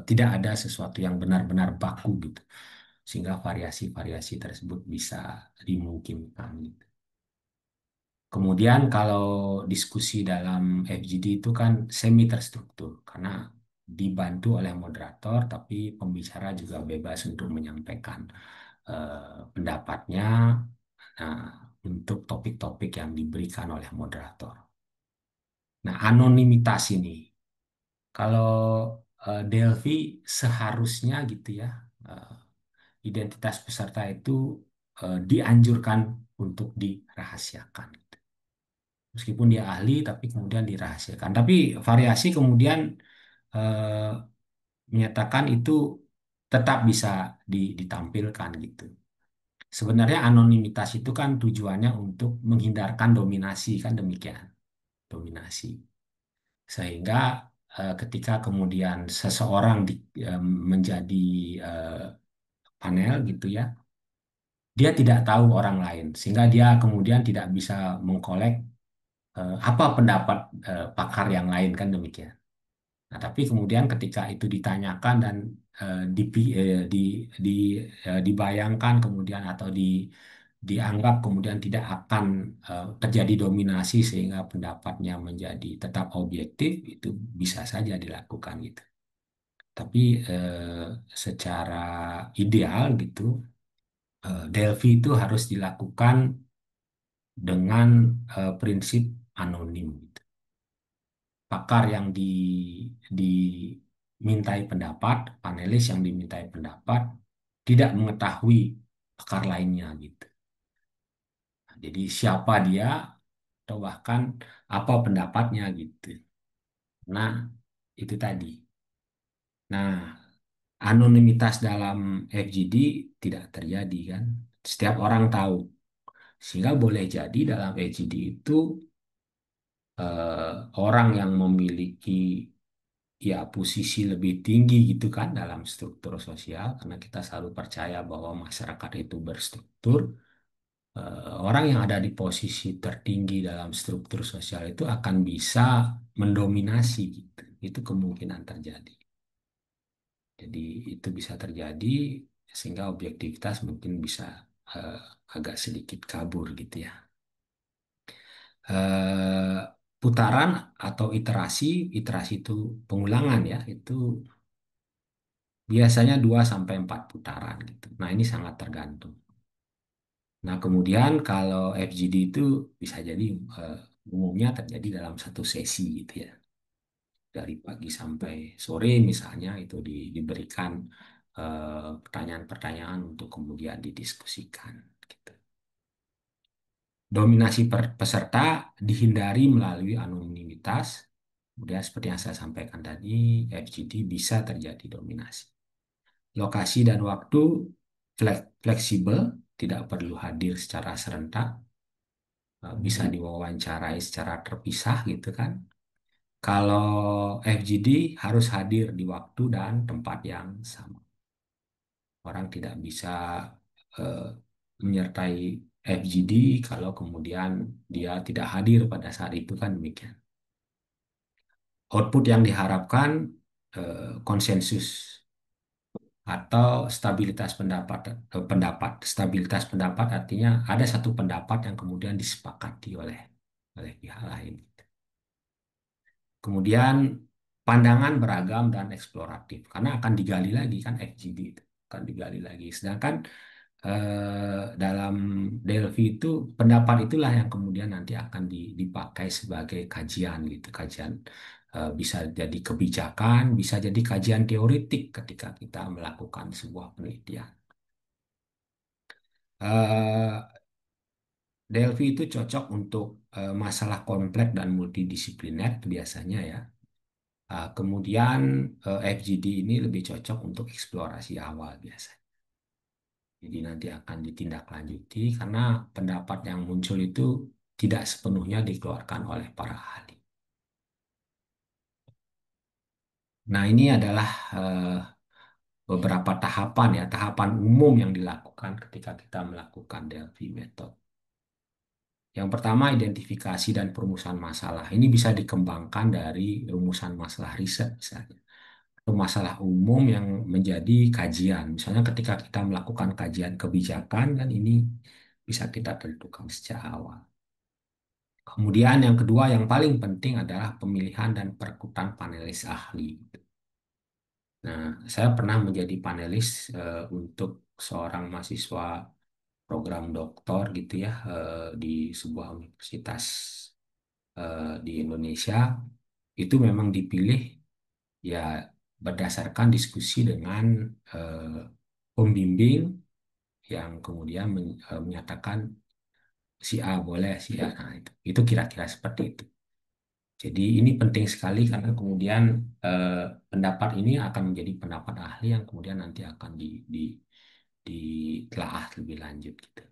tidak ada sesuatu yang benar-benar baku gitu, sehingga variasi-variasi tersebut bisa dimungkinkan gitu. Kemudian kalau diskusi dalam FGD itu kan semi terstruktur karena dibantu oleh moderator, tapi pembicara juga bebas untuk menyampaikan pendapatnya nah, untuk topik-topik yang diberikan oleh moderator. Nah, anonimitas ini, kalau Delphi seharusnya gitu ya, eh, identitas peserta itu dianjurkan untuk dirahasiakan. Meskipun dia ahli, tapi kemudian dirahasiakan. Tapi variasi kemudian eh, menyatakan itu tetap bisa ditampilkan gitu. Sebenarnya anonimitas itu kan tujuannya untuk menghindarkan dominasi, kan demikian. Dominasi. Sehingga ketika kemudian seseorang menjadi eh, panel gitu ya, dia tidak tahu orang lain, sehingga dia kemudian tidak bisa mengkolek apa pendapat pakar yang lain kan demikian. Nah, tapi kemudian ketika itu ditanyakan dan dibayangkan kemudian atau dianggap kemudian tidak akan terjadi dominasi sehingga pendapatnya menjadi tetap objektif, itu bisa saja dilakukan gitu. Tapi secara ideal gitu, Delphi itu harus dilakukan dengan prinsip anonim gitu. Pakar yang dimintai pendapat, panelis yang dimintai pendapat, tidak mengetahui pakar lainnya gitu. Nah, jadi siapa dia atau bahkan apa pendapatnya gitu. Nah, itu tadi. Nah, anonimitas dalam FGD tidak terjadi kan. Setiap orang tahu. Sehingga boleh jadi dalam FGD itu orang yang memiliki ya posisi lebih tinggi gitu kan dalam struktur sosial, karena kita selalu percaya bahwa masyarakat itu berstruktur. Orang yang ada di posisi tertinggi dalam struktur sosial itu akan bisa mendominasi gitu. Itu kemungkinan terjadi. Jadi itu bisa terjadi sehingga objektivitas mungkin bisa eh, agak sedikit kabur gitu ya. Eh, Putaran atau iterasi itu pengulangan ya, itu biasanya 2 sampai 4 putaran gitu. Nah, ini sangat tergantung. Nah, kemudian kalau FGD itu bisa jadi umumnya terjadi dalam satu sesi gitu ya. Dari pagi sampai sore misalnya itu diberikan pertanyaan-pertanyaan untuk kemudian didiskusikan gitu. Dominasi peserta dihindari melalui anonimitas. Kemudian seperti yang saya sampaikan tadi, FGD bisa terjadi dominasi. Lokasi dan waktu fleksibel, tidak perlu hadir secara serentak, bisa diwawancarai secara terpisah gitu kan. Kalau FGD harus hadir di waktu dan tempat yang sama. Orang tidak bisa eh, menyertai FGD kalau kemudian dia tidak hadir pada saat itu kan demikian. Output yang diharapkan konsensus atau stabilitas pendapat. Stabilitas pendapat artinya ada satu pendapat yang kemudian disepakati oleh pihak lain. Kemudian pandangan beragam dan eksploratif karena akan digali lagi kan FGD itu akan digali lagi. Sedangkan dalam Delphi itu pendapat itulah yang kemudian nanti akan dipakai sebagai kajian gitu, kajian bisa jadi kebijakan, bisa jadi kajian teoritik ketika kita melakukan sebuah penelitian. Eh, Delphi itu cocok untuk masalah kompleks dan multidisipliner biasanya ya. Kemudian FGD ini lebih cocok untuk eksplorasi awal biasanya. Jadi nanti akan ditindaklanjuti karena pendapat yang muncul itu tidak sepenuhnya dikeluarkan oleh para ahli. Nah, ini adalah beberapa tahapan ya, tahapan umum yang dilakukan ketika kita melakukan Delphi Method. Yang pertama, identifikasi dan perumusan masalah. Ini bisa dikembangkan dari rumusan masalah riset misalnya. Atau masalah umum yang menjadi kajian. Misalnya ketika kita melakukan kajian kebijakan, kan ini bisa kita tentukan sejak awal. Kemudian yang kedua yang paling penting adalah pemilihan dan perekrutan panelis ahli. Nah, saya pernah menjadi panelis untuk seorang mahasiswa program doktor gitu ya di sebuah universitas di Indonesia. Itu memang dipilih ya berdasarkan diskusi dengan eh, pembimbing yang kemudian menyatakan si A boleh, si A. Nah, itu kira-kira seperti itu. Jadi ini penting sekali karena kemudian eh, pendapat ini akan menjadi pendapat ahli yang kemudian nanti akan ditelaah lebih lanjut gitu.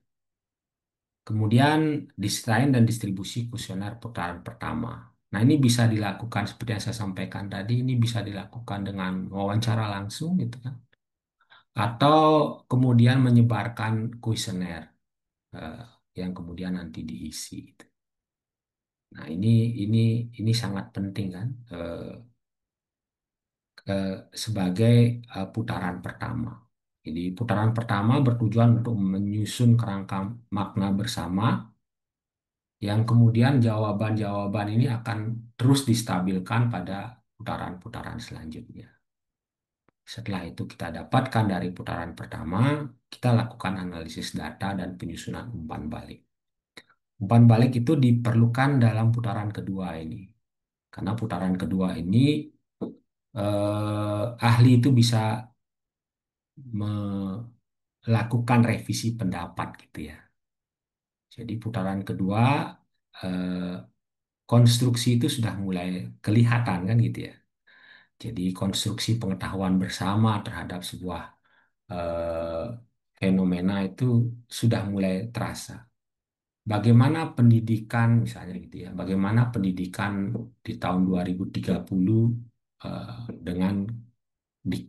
Kemudian desain dan distribusi kuesioner putaran pertama. Nah, ini bisa dilakukan seperti yang saya sampaikan tadi, ini bisa dilakukan dengan wawancara langsung gitu kan. Atau kemudian menyebarkan kuesioner eh, yang kemudian nanti diisi gitu. Nah, ini sangat penting kan sebagai putaran pertama. Jadi putaran pertama bertujuan untuk menyusun kerangka makna bersama yang kemudian jawaban-jawaban ini akan terus distabilkan pada putaran-putaran selanjutnya. Setelah itu kita dapatkan dari putaran pertama, kita lakukan analisis data dan penyusunan umpan balik. Umpan balik itu diperlukan dalam putaran kedua ini. Karena putaran kedua ini ahli itu bisa melakukan revisi pendapat gitu ya. Jadi putaran kedua eh, konstruksi itu sudah mulai kelihatan kan gitu ya. Jadi konstruksi pengetahuan bersama terhadap sebuah eh, fenomena itu sudah mulai terasa. Bagaimana pendidikan misalnya gitu ya, bagaimana pendidikan di tahun 2030 dengan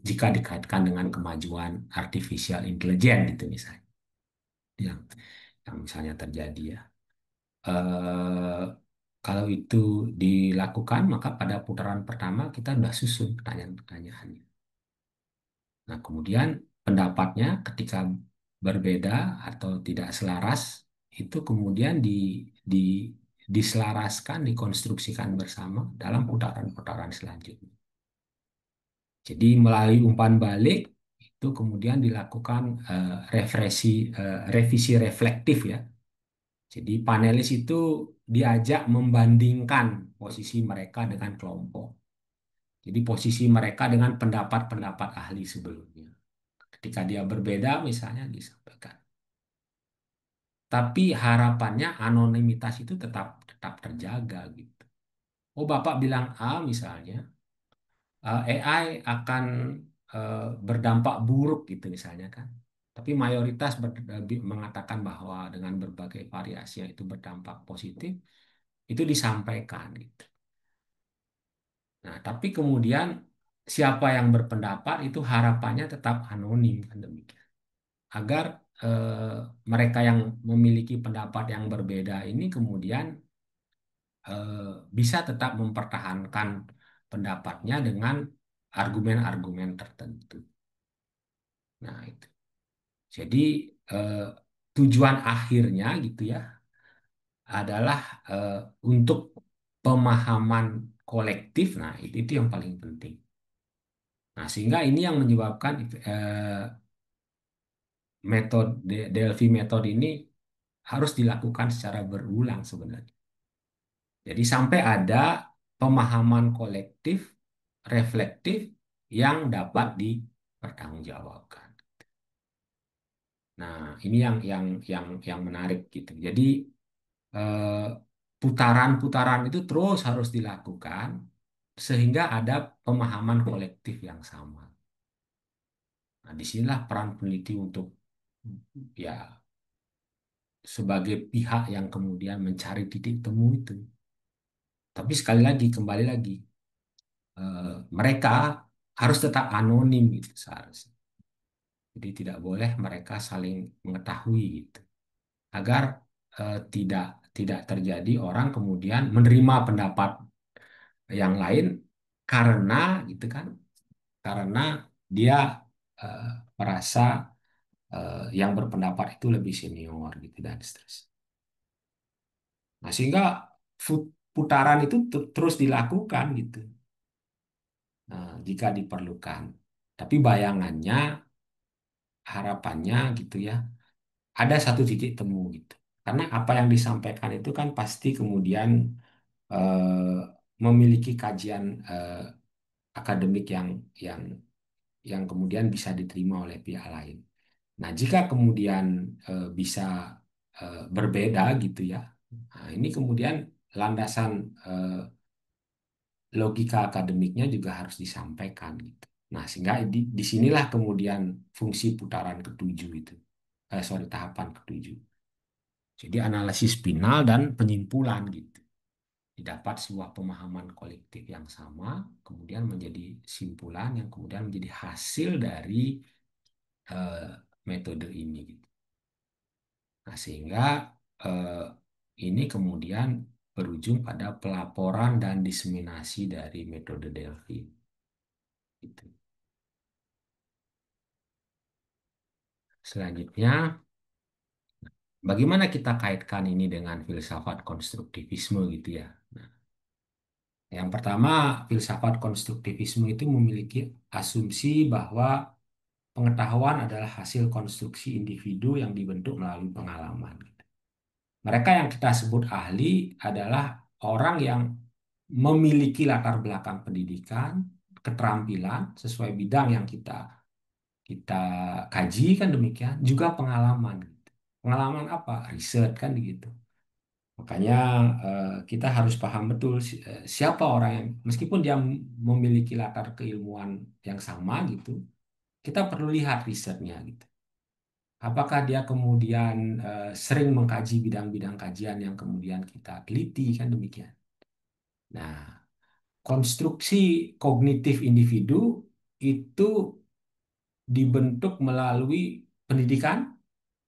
jika dikaitkan dengan kemajuan artificial intelligence gitu misalnya, yang yang misalnya terjadi ya. Eh, Kalau itu dilakukan, maka pada putaran pertama kita sudah susun pertanyaan-pertanyaannya. Nah, kemudian pendapatnya ketika berbeda atau tidak selaras, itu kemudian di, diselaraskan, dikonstruksikan bersama dalam putaran-putaran selanjutnya. Jadi melalui umpan balik, itu kemudian dilakukan revisi reflektif ya. Jadi panelis itu diajak membandingkan posisi mereka dengan kelompok. Jadi posisi mereka dengan pendapat-pendapat ahli sebelumnya. Ketika dia berbeda misalnya disampaikan. Tapi harapannya anonimitas itu tetap tetap terjaga gitu. Oh, Bapak bilang A misalnya, AI akan berdampak buruk gitu misalnya kan. Tapi mayoritas mengatakan bahwa dengan berbagai variasi yang itu berdampak positif, itu disampaikan gitu. Nah, tapi kemudian siapa yang berpendapat itu harapannya tetap anonim kan demikian. Agar mereka yang memiliki pendapat yang berbeda ini kemudian bisa tetap mempertahankan pendapatnya dengan argumen-argumen tertentu. Nah, itu. Jadi eh, tujuan akhirnya gitu ya adalah untuk pemahaman kolektif. Nah, itu yang paling penting. Nah, sehingga ini yang menyebabkan metode Delphi metode ini harus dilakukan secara berulang sebenarnya. Jadi sampai ada pemahaman kolektif, reflektif yang dapat dipertanggungjawabkan. Nah, ini yang menarik gitu. Jadi eh, putaran-putaran itu terus harus dilakukan sehingga ada pemahaman kolektif yang sama. Nah, disinilah peran peneliti untuk ya sebagai pihak yang kemudian mencari titik temu itu. Tapi sekali lagi, kembali lagi, mereka harus tetap anonim gitu seharusnya. Jadi tidak boleh mereka saling mengetahui gitu. Agar tidak tidak terjadi orang kemudian menerima pendapat yang lain karena gitu kan, karena dia eh, merasa yang berpendapat itu lebih senior gitu dan seterusnya. Nah, sehingga putaran itu terus dilakukan gitu. Nah, jika diperlukan. Tapi bayangannya, harapannya gitu ya, ada satu titik temu gitu. Karena apa yang disampaikan itu kan pasti kemudian memiliki kajian akademik yang yang kemudian bisa diterima oleh pihak lain. Nah, jika kemudian bisa berbeda gitu ya, nah ini kemudian landasan eh, logika akademiknya juga harus disampaikan gitu. Nah, sehingga disinilah kemudian fungsi putaran ketujuh itu, sorry tahapan ketujuh. Jadi analisis final dan penyimpulan gitu. Didapat sebuah pemahaman kolektif yang sama, kemudian menjadi simpulan yang kemudian menjadi hasil dari eh, metode ini gitu. Nah, sehingga eh, ini kemudian berujung pada pelaporan dan diseminasi dari metode Delphi. Gitu. Selanjutnya, bagaimana kita kaitkan ini dengan filsafat konstruktivisme gitu ya? Nah, yang pertama, filsafat konstruktivisme itu memiliki asumsi bahwa pengetahuan adalah hasil konstruksi individu yang dibentuk melalui pengalaman. Mereka yang kita sebut ahli adalah orang yang memiliki latar belakang pendidikan, keterampilan sesuai bidang yang kita kaji kan demikian, juga pengalaman. Pengalaman apa? Riset kan begitu. Makanya kita harus paham betul siapa orang yang meskipun dia memiliki latar keilmuan yang sama gitu, kita perlu lihat risetnya gitu. Apakah dia kemudian sering mengkaji bidang-bidang kajian yang kemudian kita teliti kan demikian. Nah, konstruksi kognitif individu itu dibentuk melalui pendidikan,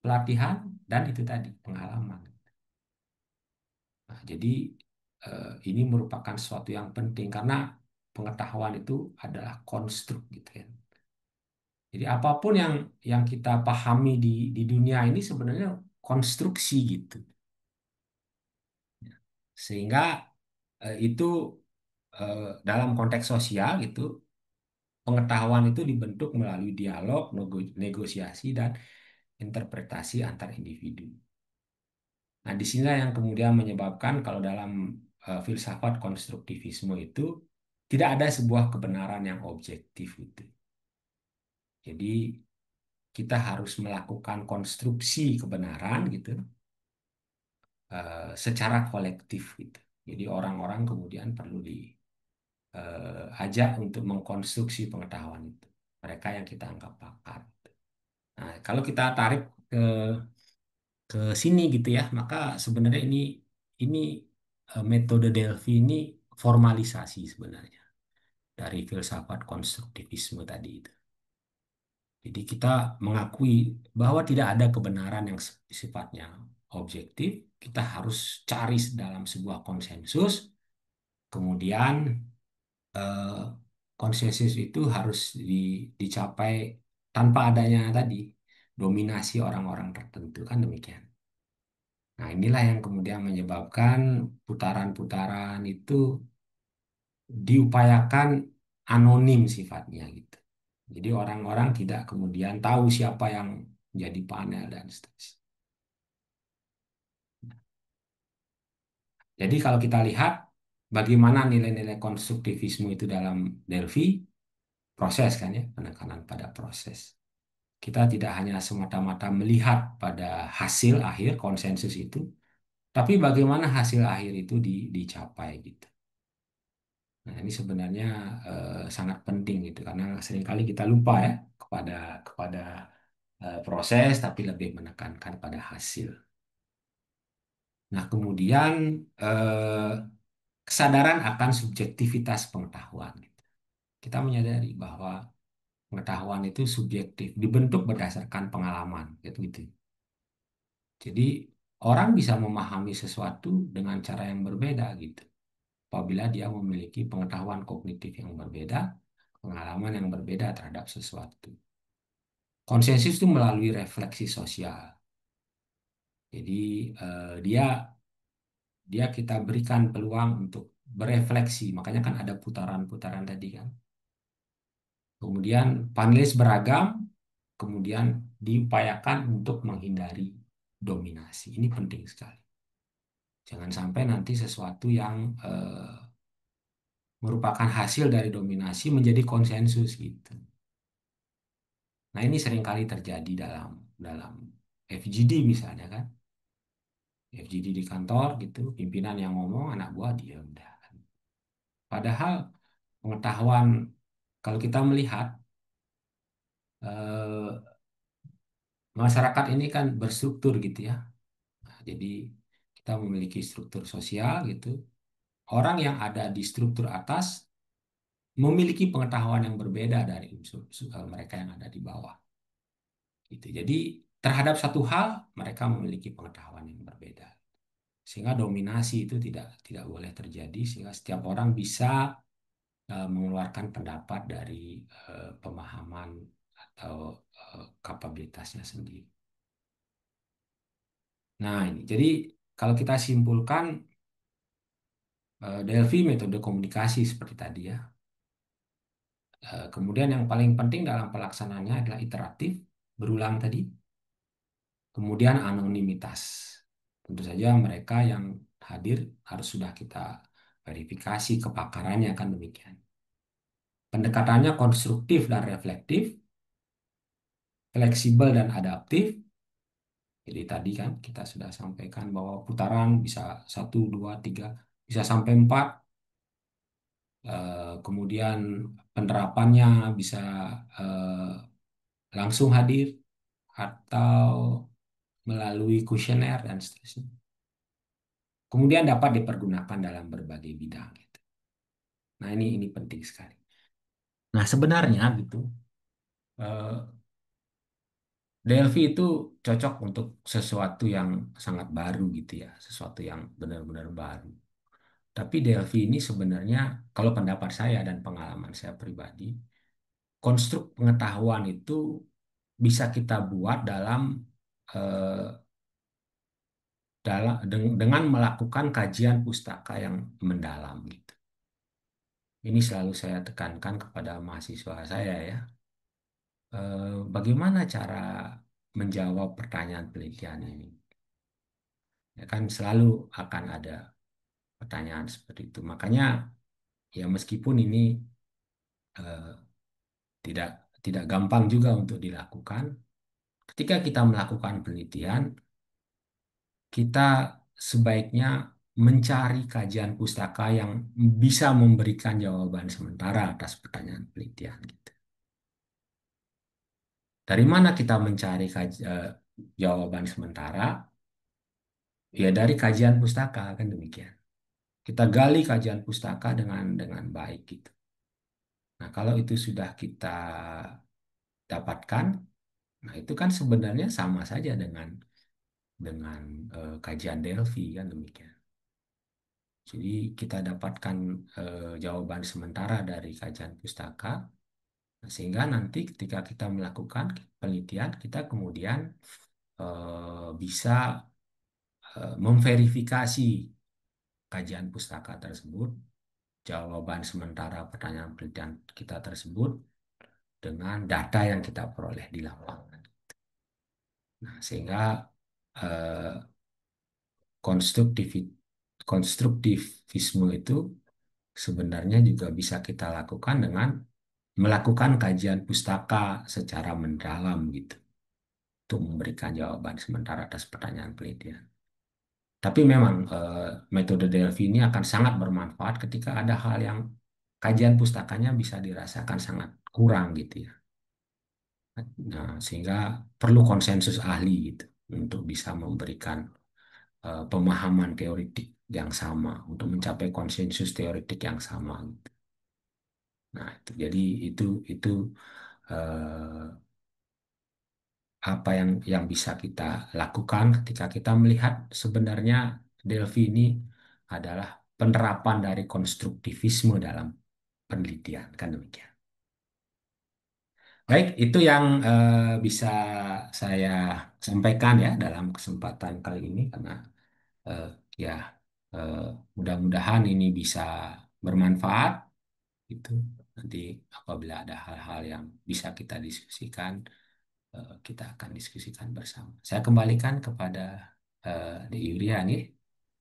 pelatihan, dan itu tadi pengalaman. Nah, jadi ini merupakan sesuatu yang penting karena pengetahuan itu adalah konstruk gitu ya. Jadi apapun yang kita pahami di dunia ini sebenarnya konstruksi gitu. Sehingga itu dalam konteks sosial gitu, pengetahuan itu dibentuk melalui dialog, negosiasi, dan interpretasi antar individu. Nah, disinilah yang kemudian menyebabkan kalau dalam filsafat konstruktivisme itu tidak ada sebuah kebenaran yang objektif gitu. Jadi kita harus melakukan konstruksi kebenaran gitu secara kolektif gitu. Jadi orang-orang kemudian perlu diajak untuk mengkonstruksi pengetahuan itu. Mereka yang kita anggap pakar. Nah, kalau kita tarik ke ke sini gitu ya, maka sebenarnya ini metode Delphi ini formalisasi sebenarnya dari filsafat konstruktivisme tadi itu. Jadi kita mengakui bahwa tidak ada kebenaran yang sifatnya objektif, kita harus cari dalam sebuah konsensus, kemudian eh, konsensus itu harus dicapai tanpa adanya tadi dominasi orang-orang tertentu kan demikian. Nah, inilah yang kemudian menyebabkan putaran-putaran itu diupayakan anonim sifatnya gitu. Jadi orang-orang tidak kemudian tahu siapa yang menjadi panel dan seterusnya. Jadi kalau kita lihat bagaimana nilai-nilai konstruktivisme itu dalam Delphi, proses kan ya, penekanan pada proses. Kita tidak hanya semata-mata melihat pada hasil akhir konsensus itu, Tapi bagaimana hasil akhir itu dicapai gitu. Nah, ini sebenarnya sangat penting gitu karena seringkali kita lupa ya kepada kepada proses tapi lebih menekankan pada hasil. Nah, kemudian eh, kesadaran akan subjektivitas pengetahuan gitu. Kita menyadari bahwa pengetahuan itu subjektif, dibentuk berdasarkan pengalaman gitu gitu. Jadi orang bisa memahami sesuatu dengan cara yang berbeda gitu. Apabila dia memiliki pengetahuan kognitif yang berbeda, pengalaman yang berbeda terhadap sesuatu. Konsensus itu melalui refleksi sosial. Jadi dia dia kita berikan peluang untuk berefleksi. Makanya kan ada putaran-putaran tadi kan. Kemudian panelis beragam, kemudian diupayakan untuk menghindari dominasi. Ini penting sekali. Jangan sampai nanti sesuatu yang merupakan hasil dari dominasi menjadi konsensus gitu. Nah, ini seringkali terjadi dalam dalam FGD misalnya kan. FGD di kantor gitu, pimpinan yang ngomong, anak buah diam dah. Padahal pengetahuan kalau kita melihat masyarakat ini kan berstruktur gitu ya. Nah, jadi kita memiliki struktur sosial gitu. Orang yang ada di struktur atas memiliki pengetahuan yang berbeda dari mereka yang ada di bawah. Gitu. Jadi terhadap satu hal mereka memiliki pengetahuan yang berbeda. Sehingga dominasi itu tidak boleh terjadi sehingga setiap orang bisa mengeluarkan pendapat dari pemahaman atau kapabilitasnya sendiri. Nah, ini jadi kalau kita simpulkan Delphi metode komunikasi seperti tadi ya. Kemudian yang paling penting dalam pelaksanaannya adalah iteratif, berulang tadi. Kemudian anonimitas. Tentu saja mereka yang hadir harus sudah kita verifikasi kepakarannya kan demikian. Pendekatannya konstruktif dan reflektif, fleksibel dan adaptif. Jadi tadi kan kita sudah sampaikan bahwa putaran bisa 1, 2, 3, bisa sampai 4. Kemudian penerapannya bisa langsung hadir atau melalui kuesioner dan seterusnya. Kemudian dapat dipergunakan dalam berbagai bidang gitu. Nah, ini penting sekali. Nah, sebenarnya gitu Delphi itu cocok untuk sesuatu yang sangat baru gitu ya, sesuatu yang benar-benar baru. Tapi Delphi ini sebenarnya kalau pendapat saya dan pengalaman saya pribadi, konstruk pengetahuan itu bisa kita buat eh, dengan melakukan kajian pustaka yang mendalam gitu. Ini selalu saya tekankan kepada mahasiswa saya ya. Bagaimana cara menjawab pertanyaan penelitian ini? Ya kan selalu akan ada pertanyaan seperti itu. Makanya ya meskipun ini eh, tidak tidak gampang juga untuk dilakukan, ketika kita melakukan penelitian, kita sebaiknya mencari kajian pustaka yang bisa memberikan jawaban sementara atas pertanyaan penelitian gitu. Dari mana kita mencari jawaban sementara? Ya dari kajian pustaka kan demikian. Kita gali kajian pustaka dengan baik gitu. Nah, kalau itu sudah kita dapatkan, nah itu kan sebenarnya sama saja dengan kajian Delphi kan demikian. Jadi kita dapatkan jawaban sementara dari kajian pustaka, sehingga nanti ketika kita melakukan penelitian, kita kemudian bisa memverifikasi kajian pustaka tersebut, jawaban sementara pertanyaan penelitian kita tersebut dengan data yang kita peroleh di lapangan. Nah, sehingga eh, konstruktivisme itu sebenarnya juga bisa kita lakukan dengan melakukan kajian pustaka secara mendalam gitu untuk memberikan jawaban sementara atas pertanyaan penelitian. Tapi memang metode Delphi ini akan sangat bermanfaat ketika ada hal yang kajian pustakanya bisa dirasakan sangat kurang gitu ya. Nah, sehingga perlu konsensus ahli gitu untuk bisa memberikan pemahaman teoritik yang sama untuk mencapai konsensus teoritik yang sama gitu. Nah, itu jadi itu eh, apa yang bisa kita lakukan ketika kita melihat sebenarnya Delphi ini adalah penerapan dari konstruktivisme dalam penelitian kan demikian. Baik, itu yang bisa saya sampaikan ya dalam kesempatan kali ini karena eh, ya eh, mudah-mudahan ini bisa bermanfaat itu. Nanti apabila ada hal-hal yang bisa kita diskusikan, kita akan diskusikan bersama. Saya kembalikan kepada De Yuliani.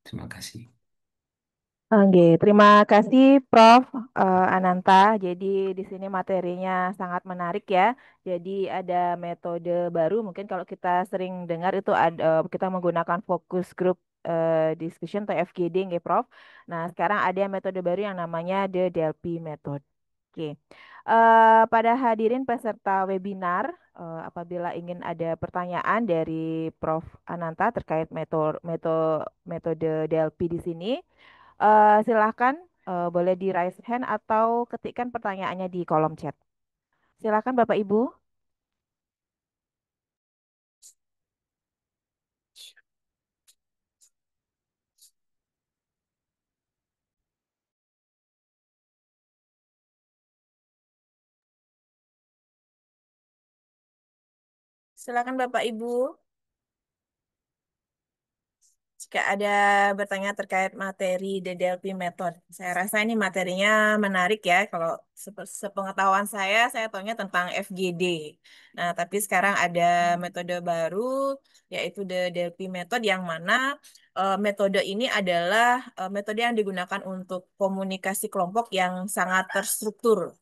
Terima kasih. Oke, terima kasih Prof. Ananta. Jadi di sini materinya sangat menarik ya. Jadi ada metode baru, mungkin kalau kita sering dengar itu ada kita menggunakan focus group discussion atau FGD, nggih, Prof. Nah, sekarang ada metode baru yang namanya the Delphi method. Oke. Pada hadirin peserta webinar, apabila ingin ada pertanyaan dari Prof. Ananta terkait metode Delphi di sini, silahkan boleh di raise hand atau ketikkan pertanyaannya di kolom chat. Silahkan Bapak Ibu. Silakan Bapak Ibu. Jika ada bertanya terkait materi The Delphi Method, saya rasa ini materinya menarik ya. Kalau sepengetahuan saya tahunya tentang FGD. Nah, tapi sekarang ada metode baru, yaitu The Delphi Method, yang mana metode ini adalah metode yang digunakan untuk komunikasi kelompok yang sangat terstruktur.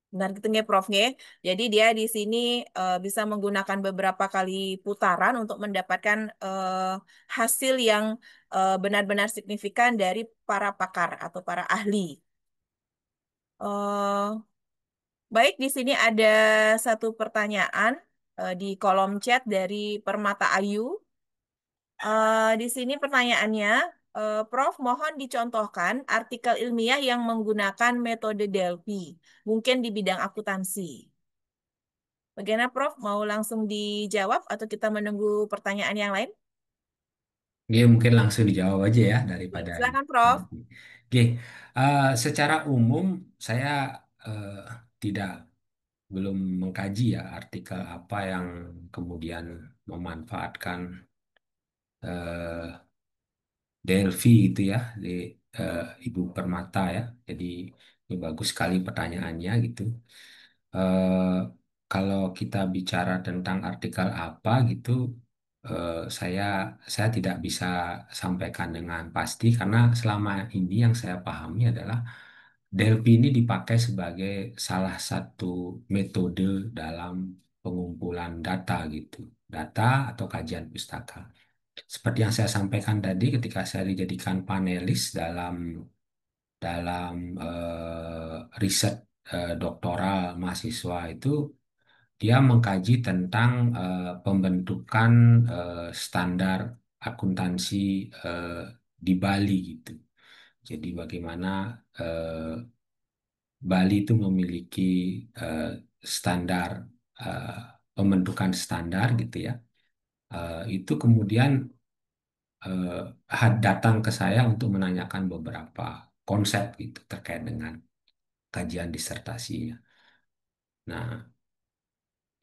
Benar gitu nggih, Prof nggih. Jadi dia di sini bisa menggunakan beberapa kali putaran untuk mendapatkan hasil yang benar-benar signifikan dari para pakar atau para ahli. Eh, Baik, di sini ada satu pertanyaan di kolom chat dari Permata Ayu. Di sini pertanyaannya, Prof, mohon dicontohkan artikel ilmiah yang menggunakan metode Delphi, mungkin di bidang akuntansi. Bagaimana, Prof? Mau langsung dijawab atau kita menunggu pertanyaan yang lain? Oke, mungkin langsung dijawab aja ya daripada ini. Silakan, Prof. Oke, secara umum saya eh, tidak belum mengkaji ya artikel apa yang kemudian memanfaatkan eh, Delphi itu ya di Ibu Permata ya. Jadi ini bagus sekali pertanyaannya gitu. Eh, Kalau kita bicara tentang artikel apa gitu, saya tidak bisa sampaikan dengan pasti karena selama ini yang saya pahami adalah Delphi ini dipakai sebagai salah satu metode dalam pengumpulan data gitu, data atau kajian pustaka. Seperti yang saya sampaikan tadi, ketika saya dijadikan panelis dalam dalam riset doktoral mahasiswa itu, dia mengkaji tentang pembentukan standar akuntansi eh, di Bali gitu. Jadi bagaimana eh, Bali itu memiliki eh, standar eh, pembentukan standar gitu ya. Itu kemudian datang ke saya untuk menanyakan beberapa konsep gitu terkait dengan kajian disertasinya. Nah,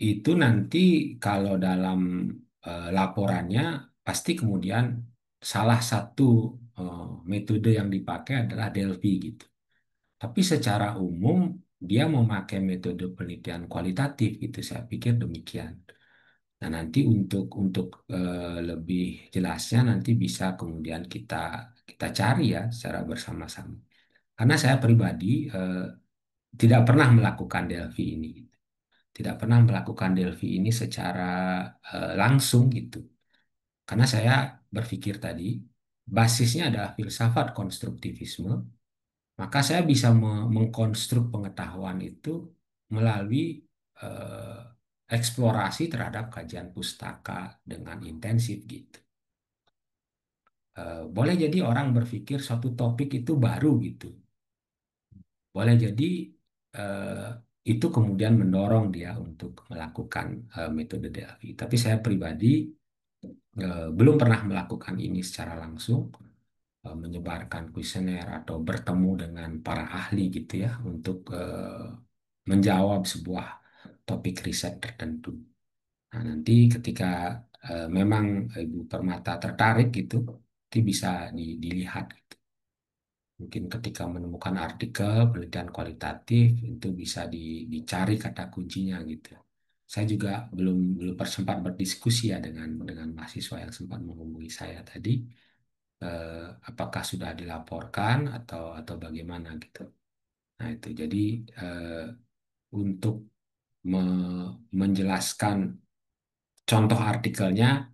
itu nanti kalau dalam laporannya pasti kemudian salah satu eh, metode yang dipakai adalah Delphi gitu. Tapi secara umum dia memakai metode penelitian kualitatif gitu. Saya pikir demikian. Nah, nanti untuk lebih jelasnya nanti bisa kemudian kita cari ya secara bersama-sama. Karena saya pribadi tidak pernah melakukan Delphi ini, tidak pernah melakukan Delphi ini secara langsung gitu. Karena saya berpikir tadi basisnya adalah filsafat konstruktivisme, maka saya bisa mengkonstruk pengetahuan itu melalui eh, eksplorasi terhadap kajian pustaka dengan intensif gitu. Boleh jadi orang berpikir suatu topik itu baru gitu. Boleh jadi eh, itu kemudian mendorong dia untuk melakukan metode DLI. Tapi saya pribadi belum pernah melakukan ini secara langsung, menyebarkan kuesioner atau bertemu dengan para ahli gitu ya untuk menjawab sebuah topik riset tertentu. Nah, nanti ketika memang Ibu Permata tertarik gitu, nanti bisa dilihat gitu. Mungkin ketika menemukan artikel penelitian kualitatif itu bisa dicari kata kuncinya gitu. Saya juga belum belum sempat berdiskusi ya dengan mahasiswa yang sempat menghubungi saya tadi, apakah sudah dilaporkan atau bagaimana gitu. Nah itu jadi untuk menjelaskan contoh artikelnya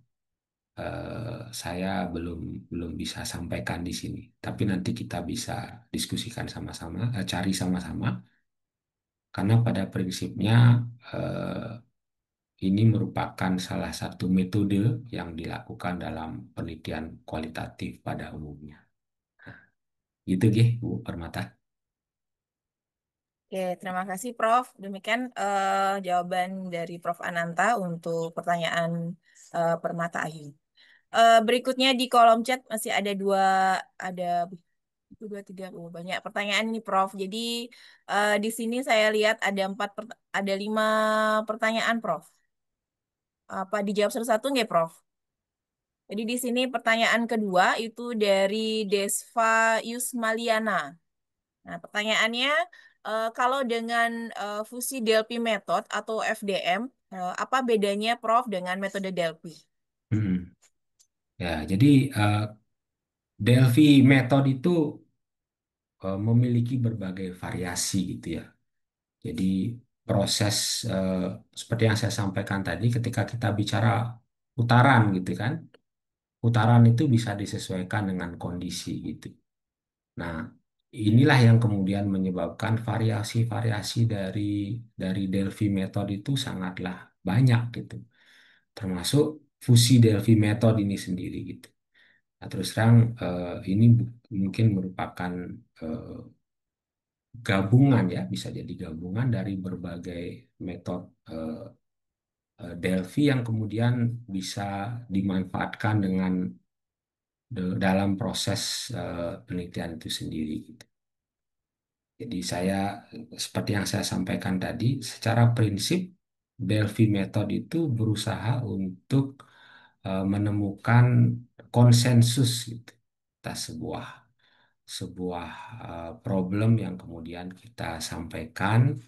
saya belum belum bisa sampaikan di sini. Tapi nanti kita bisa diskusikan sama-sama, cari sama-sama. Karena pada prinsipnya eh, ini merupakan salah satu metode yang dilakukan dalam penelitian kualitatif pada umumnya. Gitu, Bu Permata. Oke, terima kasih Prof. Demikian jawaban dari Prof. Ananta untuk pertanyaan Permata Ayu. Berikutnya di kolom chat masih ada dua tiga banyak pertanyaan nih Prof. Jadi di sini saya lihat ada 5 pertanyaan Prof. Apa dijawab satu-satu nggak Prof? Jadi di sini pertanyaan kedua itu dari Desva Yusmaliana. Nah, pertanyaannya, kalau dengan fusi Delphi method atau FDM, apa bedanya Prof dengan metode Delphi? Hmm. Ya, jadi Delphi method itu memiliki berbagai variasi gitu ya. Jadi proses eh, seperti yang saya sampaikan tadi, ketika kita bicara putaran gitu kan, putaran itu bisa disesuaikan dengan kondisi gitu. Nah, inilah yang kemudian menyebabkan variasi-variasi dari Delphi method itu sangatlah banyak gitu. Termasuk fusi Delphi method ini sendiri gitu. Nah, terus terang ini mungkin merupakan eh, gabungan ya, bisa jadi gabungan dari berbagai metode Delphi yang kemudian bisa dimanfaatkan dalam proses penelitian itu sendiri gitu. Jadi saya seperti yang saya sampaikan tadi, secara prinsip Delphi method itu berusaha untuk menemukan konsensus gitu atas sebuah problem yang kemudian kita sampaikan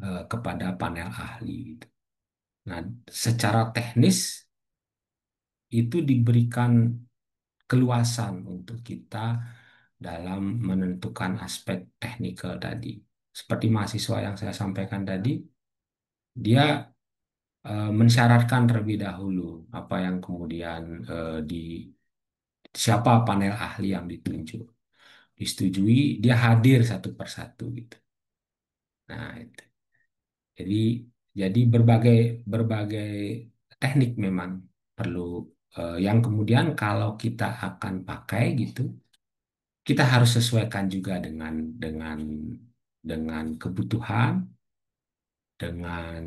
kepada panel ahli gitu. Nah, secara teknis itu diberikan keluasan untuk kita dalam menentukan aspek teknikal tadi. Seperti mahasiswa yang saya sampaikan tadi, dia mensyaratkan terlebih dahulu apa yang kemudian di siapa panel ahli yang ditunjuk. Disetujui, dia hadir satu persatu gitu. Nah, itu. Jadi jadi berbagai berbagai teknik memang perlu yang kemudian kalau kita akan pakai gitu, kita harus sesuaikan juga dengan kebutuhan, dengan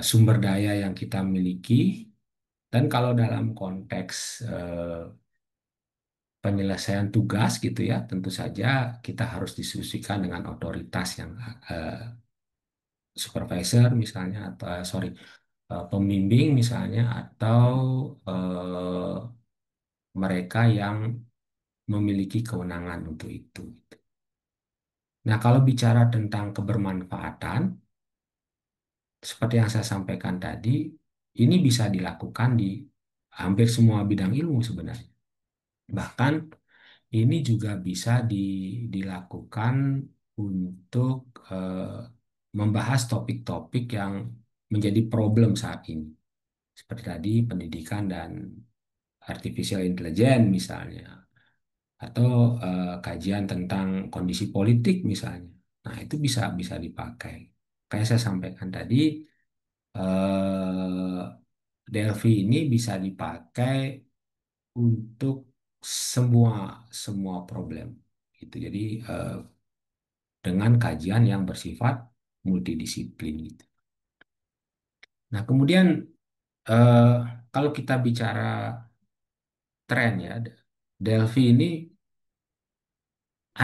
sumber daya yang kita miliki, dan kalau dalam konteks penyelesaian tugas gitu ya, tentu saja kita harus diskusikan dengan otoritas yang supervisor misalnya atau sorry pembimbing misalnya atau eh, mereka yang memiliki kewenangan untuk itu. Nah, kalau bicara tentang kebermanfaatan, seperti yang saya sampaikan tadi, ini bisa dilakukan di hampir semua bidang ilmu sebenarnya. Bahkan ini juga bisa dilakukan untuk membahas topik-topik yang menjadi problem saat ini. Seperti tadi pendidikan dan artificial intelligence misalnya, atau kajian tentang kondisi politik misalnya. Nah, itu bisa bisa dipakai. Kayak saya sampaikan tadi, eh, Delphi ini bisa dipakai untuk semua semua problem gitu. Jadi eh, dengan kajian yang bersifat multidisiplin gitu. Nah, kemudian eh, kalau kita bicara tren ya, Delphi ini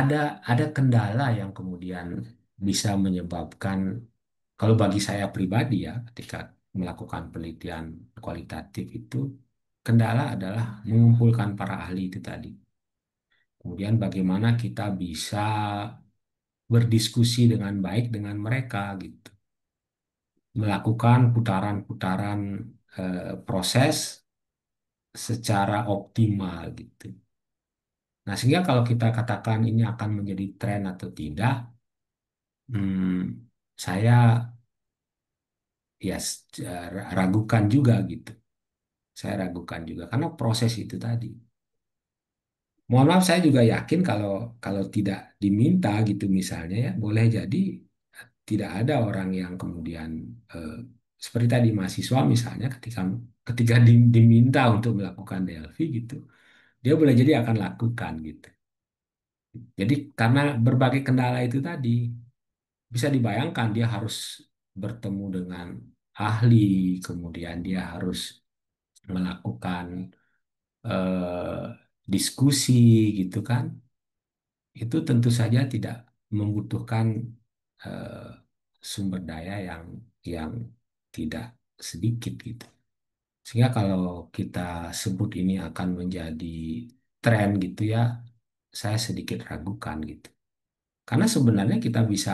ada ada kendala yang kemudian bisa menyebabkan, kalau bagi saya pribadi ya, ketika melakukan penelitian kualitatif itu, kendala adalah mengumpulkan para ahli itu tadi. Kemudian bagaimana kita bisa berdiskusi dengan baik dengan mereka gitu. Melakukan putaran-putaran proses secara optimal gitu. Nah, sehingga kalau kita katakan ini akan menjadi tren atau tidak, saya ya ragukan juga gitu. Saya ragukan juga karena proses itu tadi. Mohon maaf, saya juga yakin kalau kalau tidak diminta gitu misalnya ya, boleh jadi tidak ada orang yang kemudian eh, seperti tadi mahasiswa misalnya ketika ketika diminta untuk melakukan DLV gitu, dia boleh jadi akan lakukan gitu. Jadi karena berbagai kendala itu tadi, bisa dibayangkan dia harus bertemu dengan ahli, kemudian dia harus melakukan eh, diskusi gitu kan. Itu tentu saja tidak membutuhkan eh, sumber daya yang tidak sedikit gitu. Sehingga kalau kita sebut ini akan menjadi tren gitu ya, saya sedikit ragukan gitu. Karena sebenarnya kita bisa,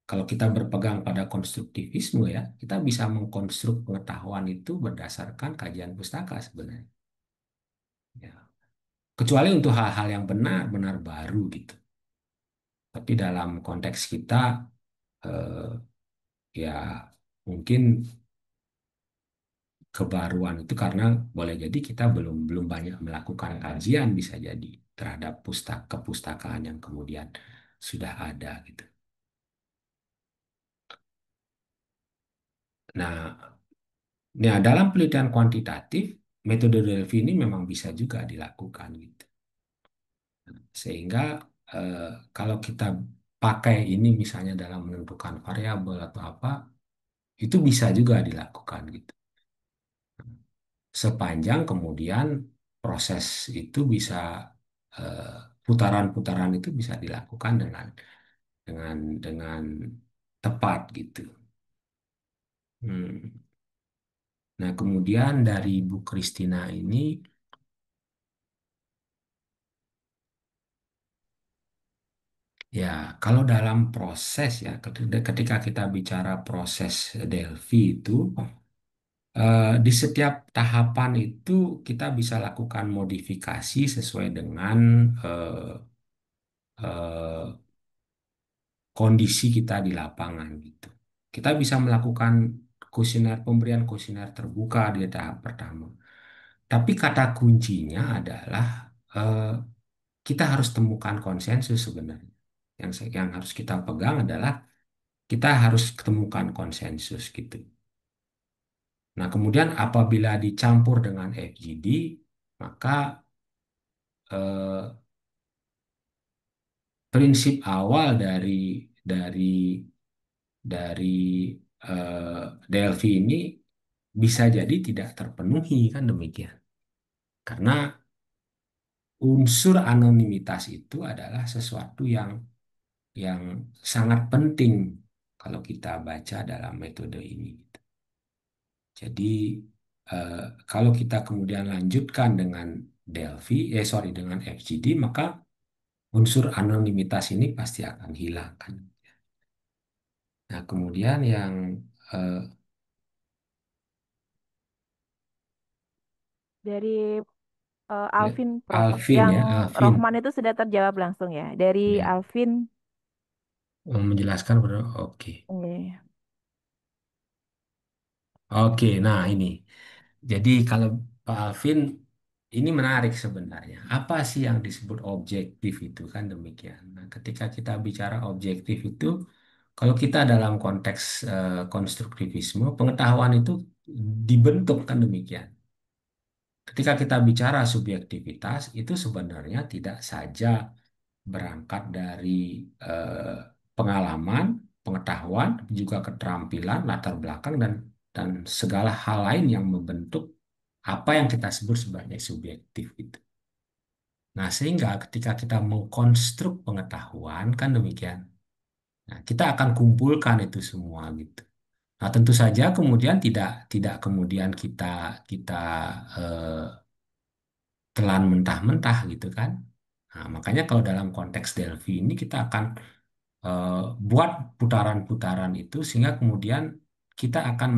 kalau kita berpegang pada konstruktivisme ya, kita bisa mengkonstruk pengetahuan itu berdasarkan kajian pustaka sebenarnya. Ya. Kecuali untuk hal-hal yang benar-benar baru gitu. Tapi dalam konteks kita, eh, ya mungkin kebaruan itu karena boleh jadi kita belum belum banyak melakukan kajian bisa jadi terhadap kepustakaan yang kemudian sudah ada gitu. Nah, nah, dalam penelitian kuantitatif, metode Delphi ini memang bisa juga dilakukan gitu. Sehingga eh, kalau kita pakai ini misalnya dalam menentukan variabel atau apa, itu bisa juga dilakukan gitu. Sepanjang kemudian proses itu bisa eh, putaran-putaran itu bisa dilakukan dengan tepat gitu. Hmm. Nah, kemudian dari Bu Kristina ini, ya, kalau dalam proses ya, ketika kita bicara proses Delphi itu, di setiap tahapan itu kita bisa lakukan modifikasi sesuai dengan eh, eh, kondisi kita di lapangan gitu. Kita bisa melakukan pemberian kuesioner terbuka di tahap pertama. Tapi kata kuncinya adalah eh, kita harus temukan konsensus sebenarnya. Yang harus kita pegang adalah kita harus ketemukan konsensus gitu. Nah, kemudian apabila dicampur dengan FGD, maka eh, prinsip awal dari dari Delphi ini bisa jadi tidak terpenuhi kan demikian. Karena unsur anonimitas itu adalah sesuatu yang sangat penting kalau kita baca dalam metode ini. Jadi eh, kalau kita kemudian lanjutkan dengan Delphi, sorry dengan FGD, maka unsur anonimitas ini pasti akan hilang kan. Nah, kemudian yang eh, Dari ya, Alvin, Prof. Alvin Yang ya, Alvin Rohman itu sudah terjawab langsung ya. Dari ya, Alvin, menjelaskan oke. eh, Oke, nah ini. Jadi kalau Pak Alvin ini menarik sebenarnya. Apa sih yang disebut objektif itu kan demikian. Nah, ketika kita bicara objektif itu, kalau kita dalam konteks konstruktivisme, pengetahuan itu dibentuk kan demikian. Ketika kita bicara subjektivitas, itu sebenarnya tidak saja berangkat dari eh, pengalaman, pengetahuan, juga keterampilan, latar belakang dan segala hal lain yang membentuk apa yang kita sebut sebagai subjektif itu. Nah, sehingga ketika kita mengkonstruk pengetahuan kan demikian. Nah, kita akan kumpulkan itu semua gitu. Nah, tentu saja kemudian tidak tidak kemudian kita kita eh, telan mentah-mentah gitu kan. Nah, makanya kalau dalam konteks Delphi ini kita akan eh, buat putaran-putaran itu sehingga kemudian kita akan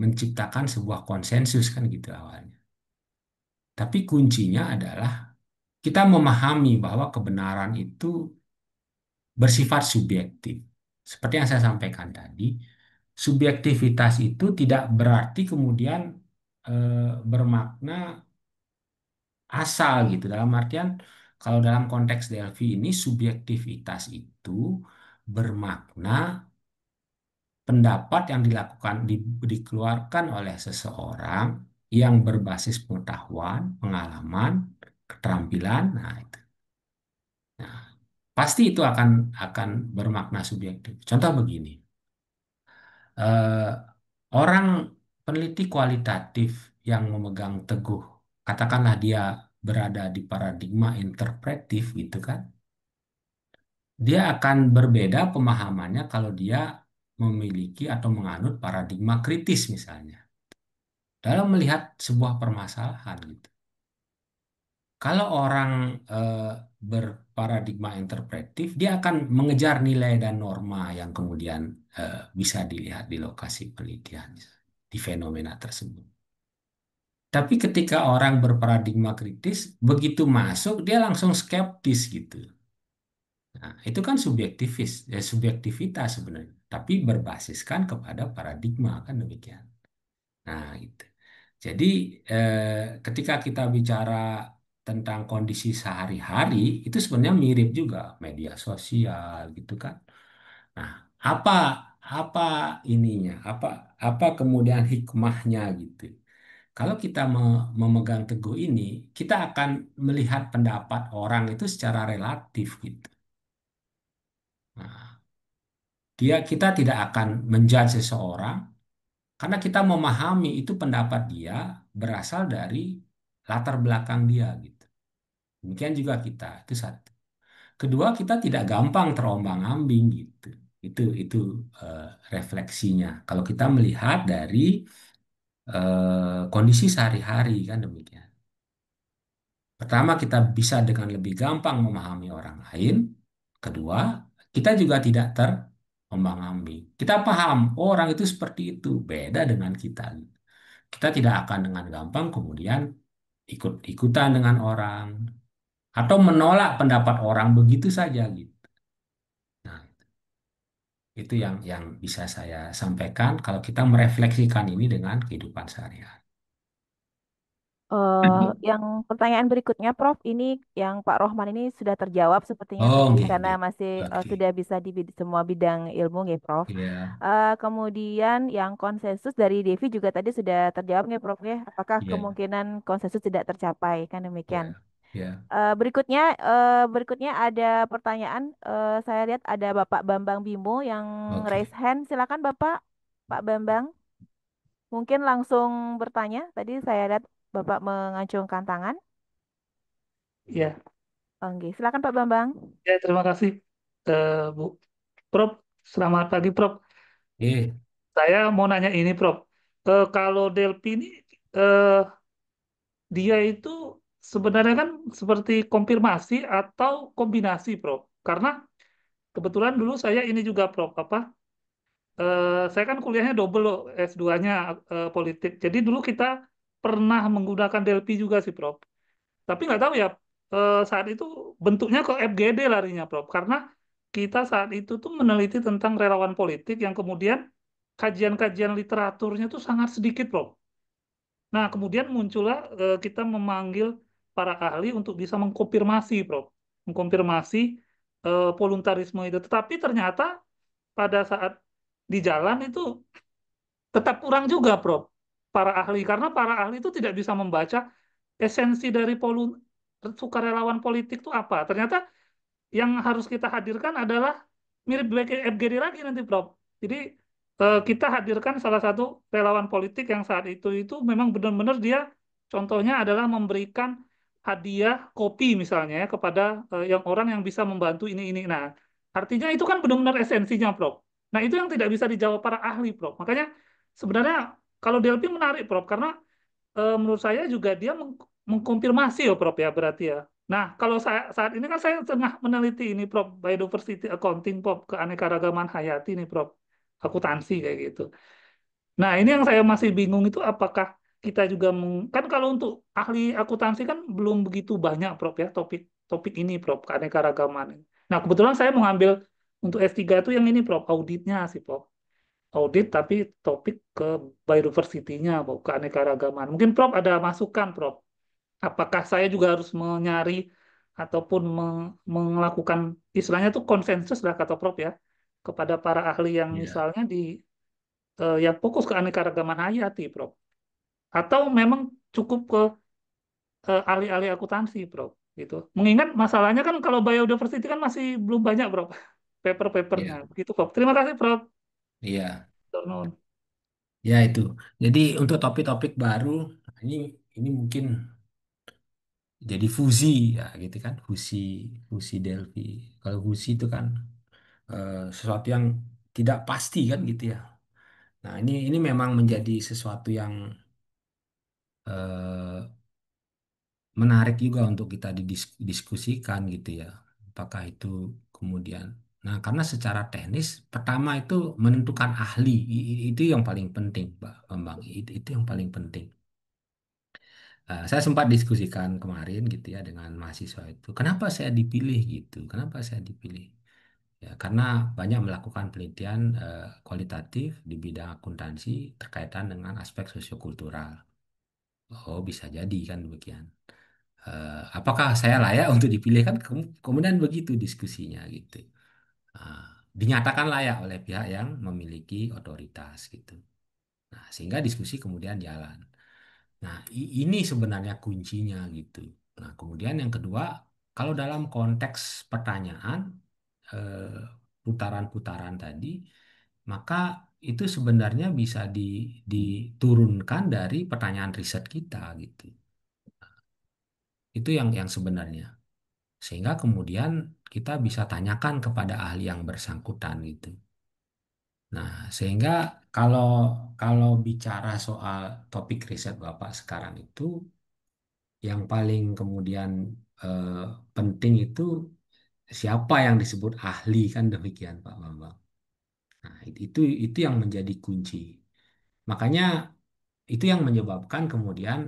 menciptakan sebuah konsensus kan gitu awalnya. Tapi kuncinya adalah kita memahami bahwa kebenaran itu bersifat subjektif. Seperti yang saya sampaikan tadi, subjektivitas itu tidak berarti kemudian bermakna asal gitu. Dalam artian kalau dalam konteks Delphi ini subjektivitas itu bermakna pendapat yang dikeluarkan oleh seseorang yang berbasis pengetahuan, pengalaman, keterampilan. Nah, itu. Nah, pasti itu akan bermakna subjektif. Contoh begini, eh, orang peneliti kualitatif yang memegang teguh, katakanlah dia berada di paradigma interpretif gitu kan, dia akan berbeda pemahamannya kalau dia memiliki atau menganut paradigma kritis misalnya dalam melihat sebuah permasalahan gitu. Kalau orang eh, berparadigma interpretif, dia akan mengejar nilai dan norma yang kemudian bisa dilihat di lokasi penelitian, di fenomena tersebut. Tapi ketika orang berparadigma kritis, begitu masuk, dia langsung skeptis gitu. Nah, itu kan subjektivitas sebenarnya, tapi berbasiskan kepada paradigma kan demikian. Nah, itu. Jadi ketika kita bicara tentang kondisi sehari-hari, itu sebenarnya mirip juga media sosial gitu kan. Nah, apa apa ininya, apa kemudian hikmahnya gitu. Kalau kita memegang teguh ini, kita akan melihat pendapat orang itu secara relatif gitu. Nah, kita tidak akan menjudge seseorang karena kita memahami itu pendapat dia berasal dari latar belakang dia gitu. Demikian juga kita, itu satu. Kedua, kita tidak gampang terombang-ambing gitu. Itu eh, refleksinya. Kalau kita melihat dari kondisi sehari-hari kan demikian. Pertama, kita bisa dengan lebih gampang memahami orang lain. Kedua, kita juga tidak terombang-ambing. Kita paham, oh, orang itu seperti itu, beda dengan kita. Kita tidak akan dengan gampang kemudian ikut-ikutan dengan orang atau menolak pendapat orang begitu saja gitu. Nah, itu yang bisa saya sampaikan kalau kita merefleksikan ini dengan kehidupan sehari-hari. Yang pertanyaan berikutnya, Prof, ini yang Pak Rohman ini sudah terjawab sepertinya Oh, tadi nggih, karena nggih. masih Oke. sudah bisa di semua bidang ilmu, ya, Prof. Ya, Kemudian yang konsensus dari Devi juga tadi sudah terjawab, ya, Prof, ya. Apakah ya, kemungkinan konsensus tidak tercapai, kan demikian. ya, ya. Berikutnya ada pertanyaan. Saya lihat ada Bapak Bambang Bimo yang Oke. raise hand. Silakan Bapak, Pak Bambang. Mungkin langsung bertanya. Tadi saya lihat Bapak mengacungkan tangan. Ya, Oke, silakan Pak Bambang. ya terima kasih Bu. Prof, selamat pagi Prof. Eh, Saya mau nanya ini Prof. Kalau Delphi ini eh, dia itu sebenarnya kan seperti konfirmasi atau kombinasi Prof. Karena kebetulan dulu saya ini juga Prof. Saya kan kuliahnya double loh, S2-nya politik. Jadi dulu kita pernah menggunakan Delphi juga sih Prof. Tapi nggak tahu ya, saat itu bentuknya ke FGD larinya, Prof. Karena kita saat itu tuh meneliti tentang relawan politik yang kemudian kajian-kajian literaturnya tuh sangat sedikit, Prof. Nah, kemudian muncullah kita memanggil para ahli untuk bisa mengkonfirmasi, Prof. Mengkonfirmasi voluntarisme itu. Tetapi ternyata pada saat di jalan itu tetap kurang juga, Prof. Para ahli, karena para ahli itu tidak bisa membaca esensi dari sukarelawan politik itu apa. Ternyata yang harus kita hadirkan adalah mirip FGD lagi nanti, Prof. Jadi kita hadirkan salah satu relawan politik yang saat itu memang benar-benar dia contohnya adalah memberikan hadiah kopi misalnya ya, kepada yang orang yang bisa membantu ini. Nah, artinya itu kan benar-benar esensinya, Prof. Nah, itu yang tidak bisa dijawab para ahli, Prof. Makanya sebenarnya kalau DLP menarik, Prof, karena menurut saya juga dia mengkonfirmasi ya, Prof ya berarti ya. Nah, kalau saat ini kan saya tengah meneliti ini, Prof, Biodiversity Accounting, Prof, keanekaragaman hayati nih, Prof, akuntansi kayak gitu. Nah, ini yang saya masih bingung itu apakah kita juga kan kalau untuk ahli akuntansi kan belum begitu banyak, Prof ya, topik ini, Prof, keanekaragaman. Nah, kebetulan saya mau ngambil untuk S3 itu yang ini, Prof, auditnya sih, Prof. Audit tapi topik ke biodiversity-nya, Prof, keanekaragaman. Mungkin Prof ada masukan, Prof. Apakah saya juga harus menyari ataupun melakukan istilahnya itu konsensus lah kata Prof ya kepada para ahli yang Ya, misalnya yang fokus ke keanekaragaman hayati, Prof. Atau memang cukup ke ahli-ahli akuntansi, Prof. Gitu. Mengingat masalahnya kan kalau biodiversity kan masih belum banyak, Prof. Paper-papernya. ya, Begitu, Prof. Terima kasih, Prof. iya, Turun. ya itu. Jadi untuk topik-topik baru ini ini mungkin jadi fusi ya gitu kan, fusi fusi Delphi. Kalau fusi itu kan sesuatu yang tidak pasti kan gitu ya. Nah, ini memang menjadi sesuatu yang eh, menarik juga untuk kita didiskusikan gitu ya. Apakah itu kemudian, nah karena secara teknis pertama itu menentukan ahli. Itu yang paling penting, Pak Bambang. Itu yang paling penting. Saya sempat diskusikan kemarin gitu ya dengan mahasiswa itu. Kenapa saya dipilih gitu? Kenapa saya dipilih? Ya, karena banyak melakukan penelitian kualitatif di bidang akuntansi terkaitan dengan aspek sosiokultural. Oh, bisa jadi kan demikian. Apakah saya layak untuk dipilih kan kemudian begitu diskusinya gitu. Ah, dinyatakan layak oleh pihak yang memiliki otoritas gitu. Nah, sehingga diskusi kemudian jalan. Nah, ini sebenarnya kuncinya gitu. Nah, kemudian yang kedua, kalau dalam konteks pertanyaan eh, putaran-putaran tadi, maka itu sebenarnya bisa diturunkan dari pertanyaan riset kita gitu. Itu yang sebenarnya. Sehingga kemudian kita bisa tanyakan kepada ahli yang bersangkutan gitu. Nah, sehingga kalau kalau bicara soal topik riset Bapak sekarang itu yang paling kemudian eh, penting itu siapa yang disebut ahli kan demikian Pak Bambang. Nah, itu yang menjadi kunci. Makanya itu yang menyebabkan kemudian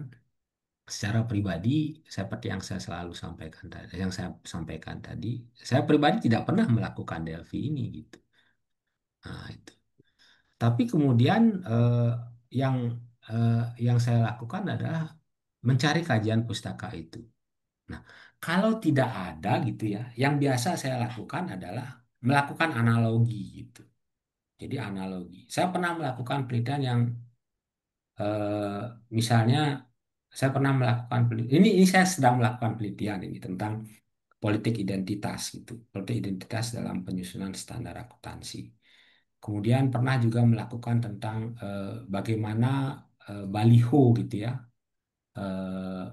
secara pribadi seperti yang saya selalu sampaikan tadi, yang saya sampaikan tadi, saya pribadi tidak pernah melakukan Delphi ini gitu. Nah, itu. Tapi kemudian yang eh, yang saya lakukan adalah mencari kajian pustaka itu. Nah, kalau tidak ada gitu ya, yang biasa saya lakukan adalah melakukan analogi gitu. Jadi analogi. Saya pernah melakukan penelitian yang misalnya saya pernah melakukan ini saya sedang melakukan penelitian ini tentang politik identitas gitu. Politik identitas dalam penyusunan standar akuntansi. Kemudian pernah juga melakukan tentang bagaimana baliho gitu ya. Eh,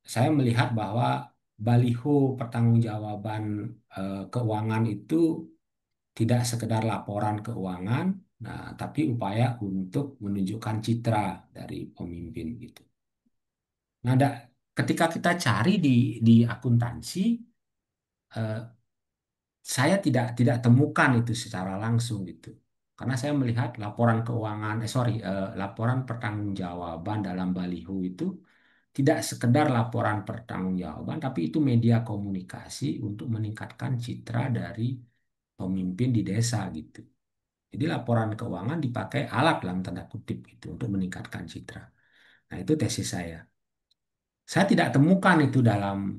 saya melihat bahwa baliho pertanggungjawaban keuangan itu tidak sekedar laporan keuangan, nah, tapi upaya untuk menunjukkan citra dari pemimpin gitu. Nah, ketika kita cari di akuntansi, eh, saya tidak temukan itu secara langsung gitu. Karena saya melihat laporan keuangan, laporan pertanggungjawaban dalam baliho itu tidak sekedar laporan pertanggungjawaban, tapi itu media komunikasi untuk meningkatkan citra dari pemimpin di desa gitu. Jadi laporan keuangan dipakai alat dalam tanda kutip gitu untuk meningkatkan citra. Nah, itu tesis saya. Saya tidak temukan itu dalam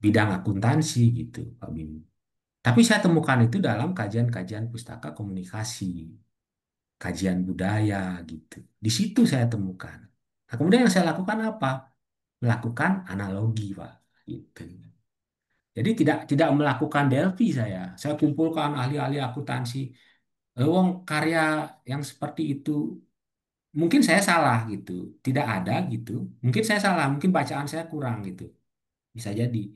bidang akuntansi gitu, Pak Bimo. Tapi saya temukan itu dalam kajian-kajian pustaka komunikasi, kajian budaya gitu. Di situ saya temukan. Nah, kemudian yang saya lakukan apa? Melakukan analogi, Pak. Gitu. Jadi tidak melakukan Delphi saya. Saya kumpulkan ahli-ahli akuntansi. Wong karya yang seperti itu mungkin saya salah gitu. Tidak ada gitu. Mungkin saya salah, mungkin bacaan saya kurang gitu. Bisa jadi.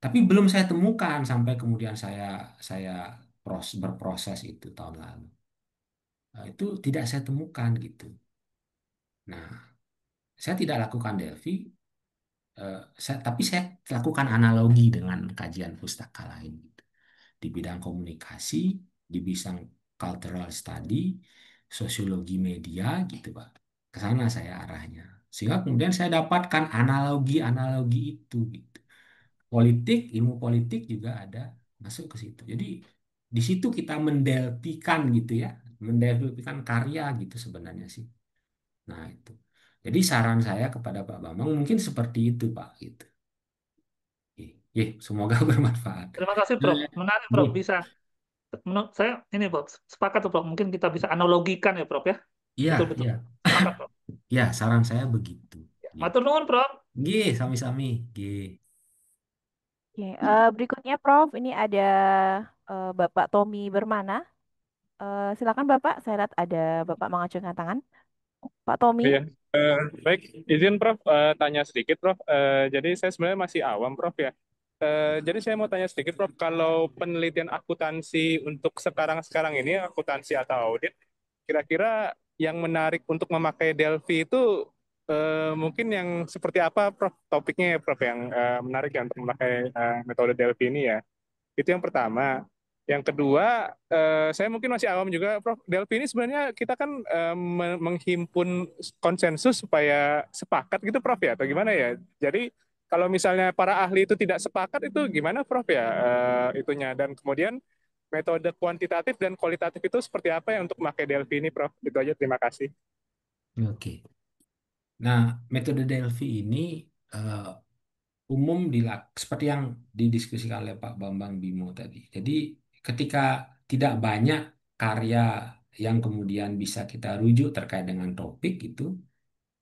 Tapi belum saya temukan sampai kemudian saya berproses itu tahun lalu. Nah, itu tidak saya temukan gitu. Nah, saya tidak lakukan Delphi, tapi saya lakukan analogi dengan kajian pustaka lain gitu. Di bidang komunikasi, di bidang cultural study, sosiologi media gitu, Pak. Ke sana saya arahnya. Sehingga kemudian saya dapatkan analogi-analogi itu gitu. Politik, ilmu politik juga ada masuk ke situ. Jadi di situ kita mendelpikan gitu ya, mendelpikan karya gitu sebenarnya sih. Nah itu. Jadi saran saya kepada Pak Bambang mungkin seperti itu Pak gitu. Semoga bermanfaat. Terima kasih, Prof. Menarik, Prof. Ih, Bisa. Menurut saya, ini, Prof. Sepakat, tuh, Prof. Mungkin kita bisa analogikan ya, Prof, ya. Iya, Betul-betul. iya. Sepakat, Prof. Ya, saran saya begitu. Gitu. Matur nuwun, Prof. Sami-sami. Oke, berikutnya Prof, ini ada Bapak Tommy Bermana. Silakan Bapak, saya lihat ada Bapak mengacungkan tangan. Pak Tommy. Iya, baik, izin Prof, tanya sedikit Prof. Jadi saya sebenarnya masih awam Prof ya. Jadi saya mau tanya sedikit Prof, kalau penelitian akuntansi untuk sekarang-sekarang ini, akuntansi atau audit, kira-kira yang menarik untuk memakai Delphi itu mungkin yang seperti apa Prof? Topiknya ya Prof yang menarik ya untuk memakai metode Delphi ini ya. Itu yang pertama. Yang kedua, saya mungkin masih awam juga, Prof. Delphi ini sebenarnya kita kan menghimpun konsensus supaya sepakat gitu, Prof. Ya, atau gimana ya? Jadi kalau misalnya para ahli itu tidak sepakat itu gimana, Prof. Ya, itunya. Dan kemudian metode kuantitatif dan kualitatif itu seperti apa ya untuk memakai Delphi ini, Prof. Itu aja, terima kasih. Oke. Nah, metode Delphi ini eh, umum seperti yang didiskusikan oleh Pak Bambang Bimo tadi. Jadi ketika tidak banyak karya yang kemudian bisa kita rujuk terkait dengan topik itu,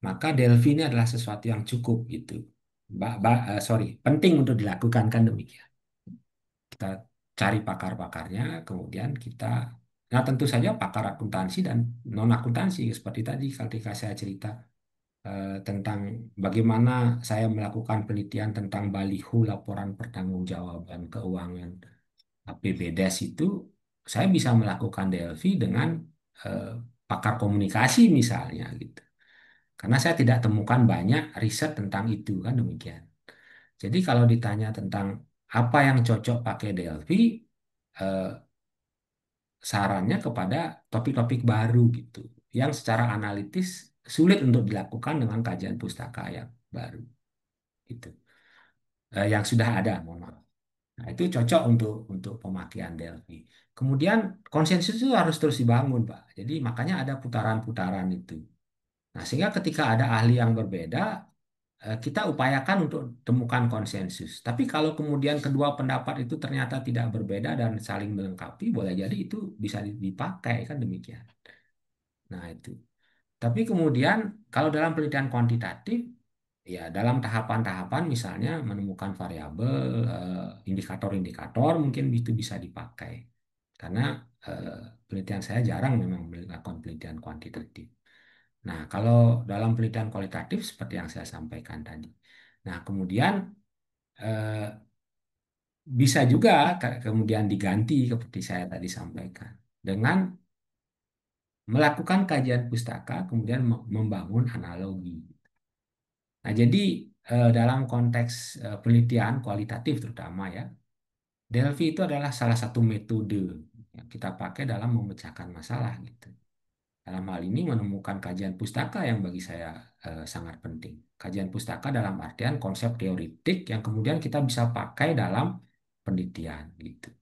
maka Delphi ini adalah sesuatu yang cukup gitu. Penting untuk dilakukan kan demikian. Kita cari pakar-pakarnya, kemudian kita, nah tentu saja pakar akuntansi dan non akuntansi seperti tadi ketika saya cerita tentang bagaimana saya melakukan penelitian tentang baliho laporan pertanggungjawaban keuangan APBDes itu, saya bisa melakukan Delphi dengan eh, pakar komunikasi misalnya gitu. Karena saya tidak temukan banyak riset tentang itu kan demikian. Jadi kalau ditanya tentang apa yang cocok pakai Delphi, eh, sarannya kepada topik-topik baru gitu, yang secara analitis sulit untuk dilakukan dengan kajian pustaka yang baru itu, yang sudah ada, mohon maaf. Nah, itu cocok untuk pemakaian Delphi. Kemudian konsensus itu harus terus dibangun, Pak. Jadi makanya ada putaran-putaran itu. Nah, sehingga ketika ada ahli yang berbeda, kita upayakan untuk temukan konsensus. Tapi kalau kemudian kedua pendapat itu ternyata tidak berbeda dan saling melengkapi, boleh jadi itu bisa dipakai kan demikian. Nah, itu. Tapi kemudian kalau dalam penelitian kuantitatif, ya dalam tahapan-tahapan misalnya menemukan variabel, indikator-indikator mungkin itu bisa dipakai. Karena penelitian saya jarang memang melakukan penelitian kuantitatif. Nah, kalau dalam penelitian kualitatif seperti yang saya sampaikan tadi. Nah, kemudian eh, bisa juga kemudian diganti seperti saya tadi sampaikan dengan melakukan kajian pustaka, kemudian membangun analogi. Nah, jadi dalam konteks penelitian kualitatif terutama ya, Delphi itu adalah salah satu metode yang kita pakai dalam memecahkan masalah gitu. Dalam hal ini menemukan kajian pustaka yang bagi saya sangat penting. Kajian pustaka dalam artian konsep teoritik yang kemudian kita bisa pakai dalam penelitian gitu.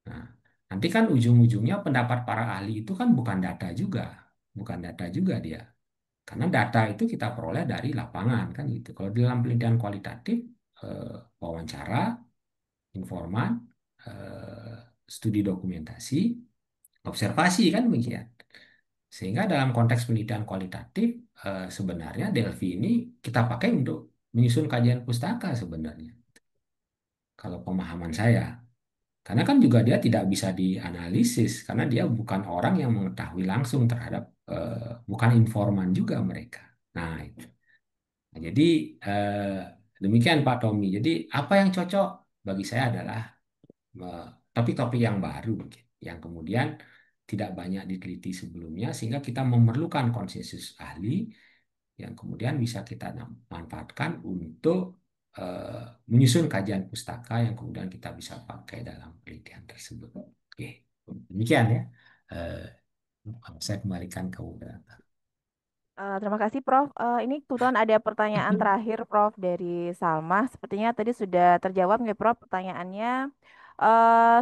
Nah, nanti kan ujung-ujungnya pendapat para ahli itu kan bukan data juga dia. Karena data itu kita peroleh dari lapangan kan gitu. Kalau dalam penelitian kualitatif, wawancara, informan, eh, studi dokumentasi, observasi kan demikian. Sehingga dalam konteks penelitian kualitatif, sebenarnya Delphi ini kita pakai untuk menyusun kajian pustaka sebenarnya. Kalau pemahaman saya. Karena kan juga dia tidak bisa dianalisis, karena dia bukan orang yang mengetahui langsung terhadap, bukan informan juga mereka. Nah, itu. Nah, jadi demikian Pak Tommy. Jadi apa yang cocok bagi saya adalah topik-topik yang baru, mungkin, yang kemudian tidak banyak diteliti sebelumnya, sehingga kita memerlukan konsensus ahli yang kemudian bisa kita manfaatkan untuk menyusun kajian pustaka yang kemudian kita bisa pakai dalam penelitian tersebut. Oke, demikian ya. Eh, saya kembalikan ke Uda. Terima kasih, Prof. Ini kebetulan ada pertanyaan terakhir, Prof, dari Salma. Sepertinya tadi sudah terjawab nggak, Prof, pertanyaannya.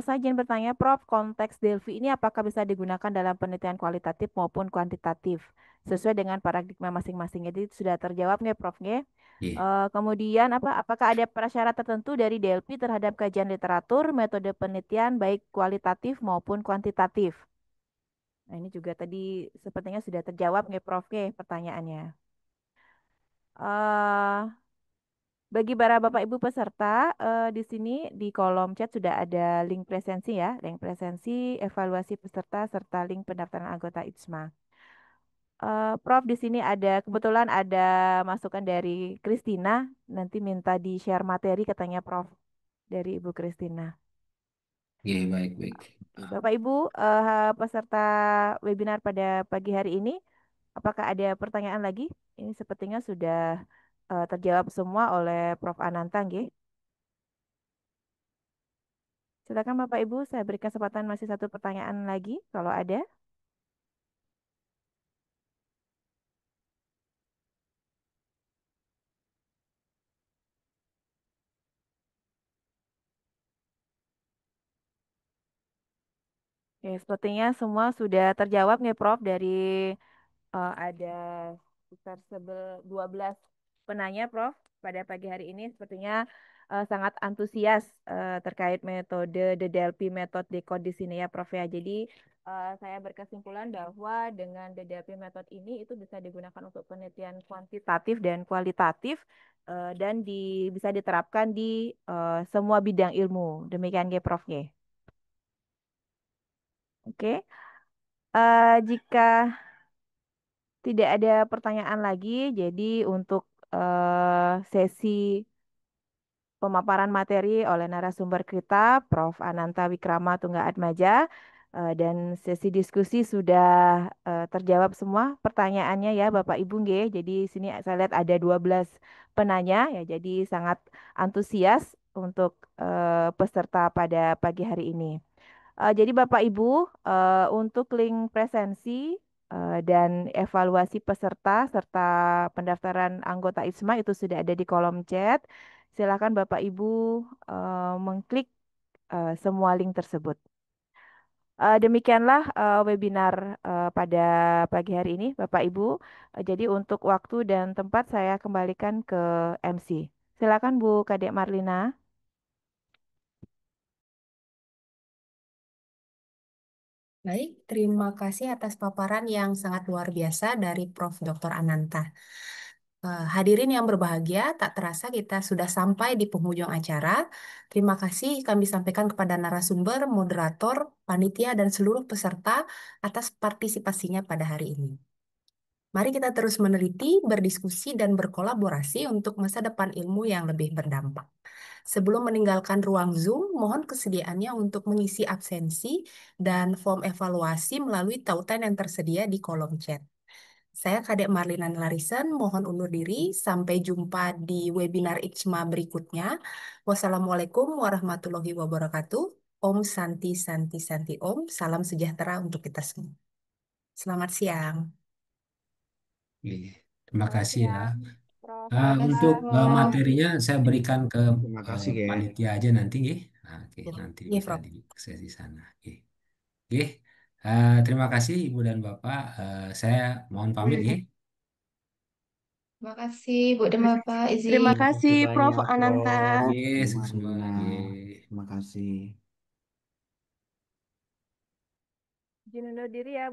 Saya ingin bertanya, Prof, konteks Delphi ini apakah bisa digunakan dalam penelitian kualitatif maupun kuantitatif sesuai dengan paradigma masing-masing? Jadi sudah terjawab nggak, Prof? Nggak? Iya. Kemudian apakah ada prasyarat tertentu dari Delphi terhadap kajian literatur, metode penelitian baik kualitatif maupun kuantitatif? Nah, ini juga tadi sepertinya sudah terjawab nggak, Prof? Nggak, pertanyaannya. eh Bagi para Bapak Ibu peserta, di sini di kolom chat sudah ada link presensi ya, link presensi, evaluasi peserta, serta link pendaftaran anggota ITSMA. Prof, di sini ada kebetulan ada masukan dari Christina, nanti minta di-share materi katanya Prof dari Ibu Christina. Iya, baik, baik. Bapak Ibu peserta webinar pada pagi hari ini, apakah ada pertanyaan lagi? Ini sepertinya sudah terjawab semua oleh Prof Ananta, nggih. Silakan Bapak Ibu, saya beri kesempatan masih satu pertanyaan lagi kalau ada. Ya, sepertinya semua sudah terjawab nih Prof dari ada sekitar 12 penanya Prof pada pagi hari ini sepertinya sangat antusias terkait metode The Delphi Method Decode di sini ya Prof ya. Jadi saya berkesimpulan bahwa dengan The Delphi Method ini itu bisa digunakan untuk penelitian kuantitatif dan kualitatif dan bisa diterapkan di semua bidang ilmu. Demikian ya Prof ya. Oke. Jika tidak ada pertanyaan lagi, jadi untuk sesi pemaparan materi oleh narasumber kita, Prof. Ananta Wikrama Tunggaatmaja, dan sesi diskusi sudah terjawab semua pertanyaannya ya Bapak Ibu Nge. Jadi sini saya lihat ada 12 penanya ya, jadi sangat antusias untuk peserta pada pagi hari ini. Jadi Bapak Ibu, untuk link presensi dan evaluasi peserta serta pendaftaran anggota ISMA itu sudah ada di kolom chat. Silakan Bapak Ibu mengklik semua link tersebut. Demikianlah webinar pada pagi hari ini, Bapak Ibu. Jadi untuk waktu dan tempat saya kembalikan ke MC. Silakan Bu Kadek Marlina. Baik, terima kasih atas paparan yang sangat luar biasa dari Prof. Dr. Ananta. Hadirin yang berbahagia, tak terasa kita sudah sampai di penghujung acara. Terima kasih kami sampaikan kepada narasumber, moderator, panitia, dan seluruh peserta atas partisipasinya pada hari ini. Mari kita terus meneliti, berdiskusi, dan berkolaborasi untuk masa depan ilmu yang lebih berdampak. Sebelum meninggalkan ruang Zoom, mohon kesediaannya untuk mengisi absensi dan form evaluasi melalui tautan yang tersedia di kolom chat. Saya Kadek Marlina Larisen, mohon undur diri. Sampai jumpa di webinar ICMA berikutnya. Wassalamualaikum warahmatullahi wabarakatuh. Om Santi Santi Santi Om. Salam sejahtera untuk kita semua. Selamat siang. Iya. Terima Selamat kasih ya. siang, Prof. Terima kasih, Untuk Prof. materinya saya berikan ke Terima kasih, ya. panitia aja nanti, nggih. Nah, oke, nanti Iya, bisa Prof. di sesi sana. Oke. Oke. Terima kasih Ibu dan Bapak. Saya mohon pamit, nggih. Terima kasih Bu dan Bapak, Terima izin. Terima kasih kasih Prof. banyak, Ananta. Prof. Yes, Bu semoga Marlina. lagi. Terima kasih. Izin undur diri ya.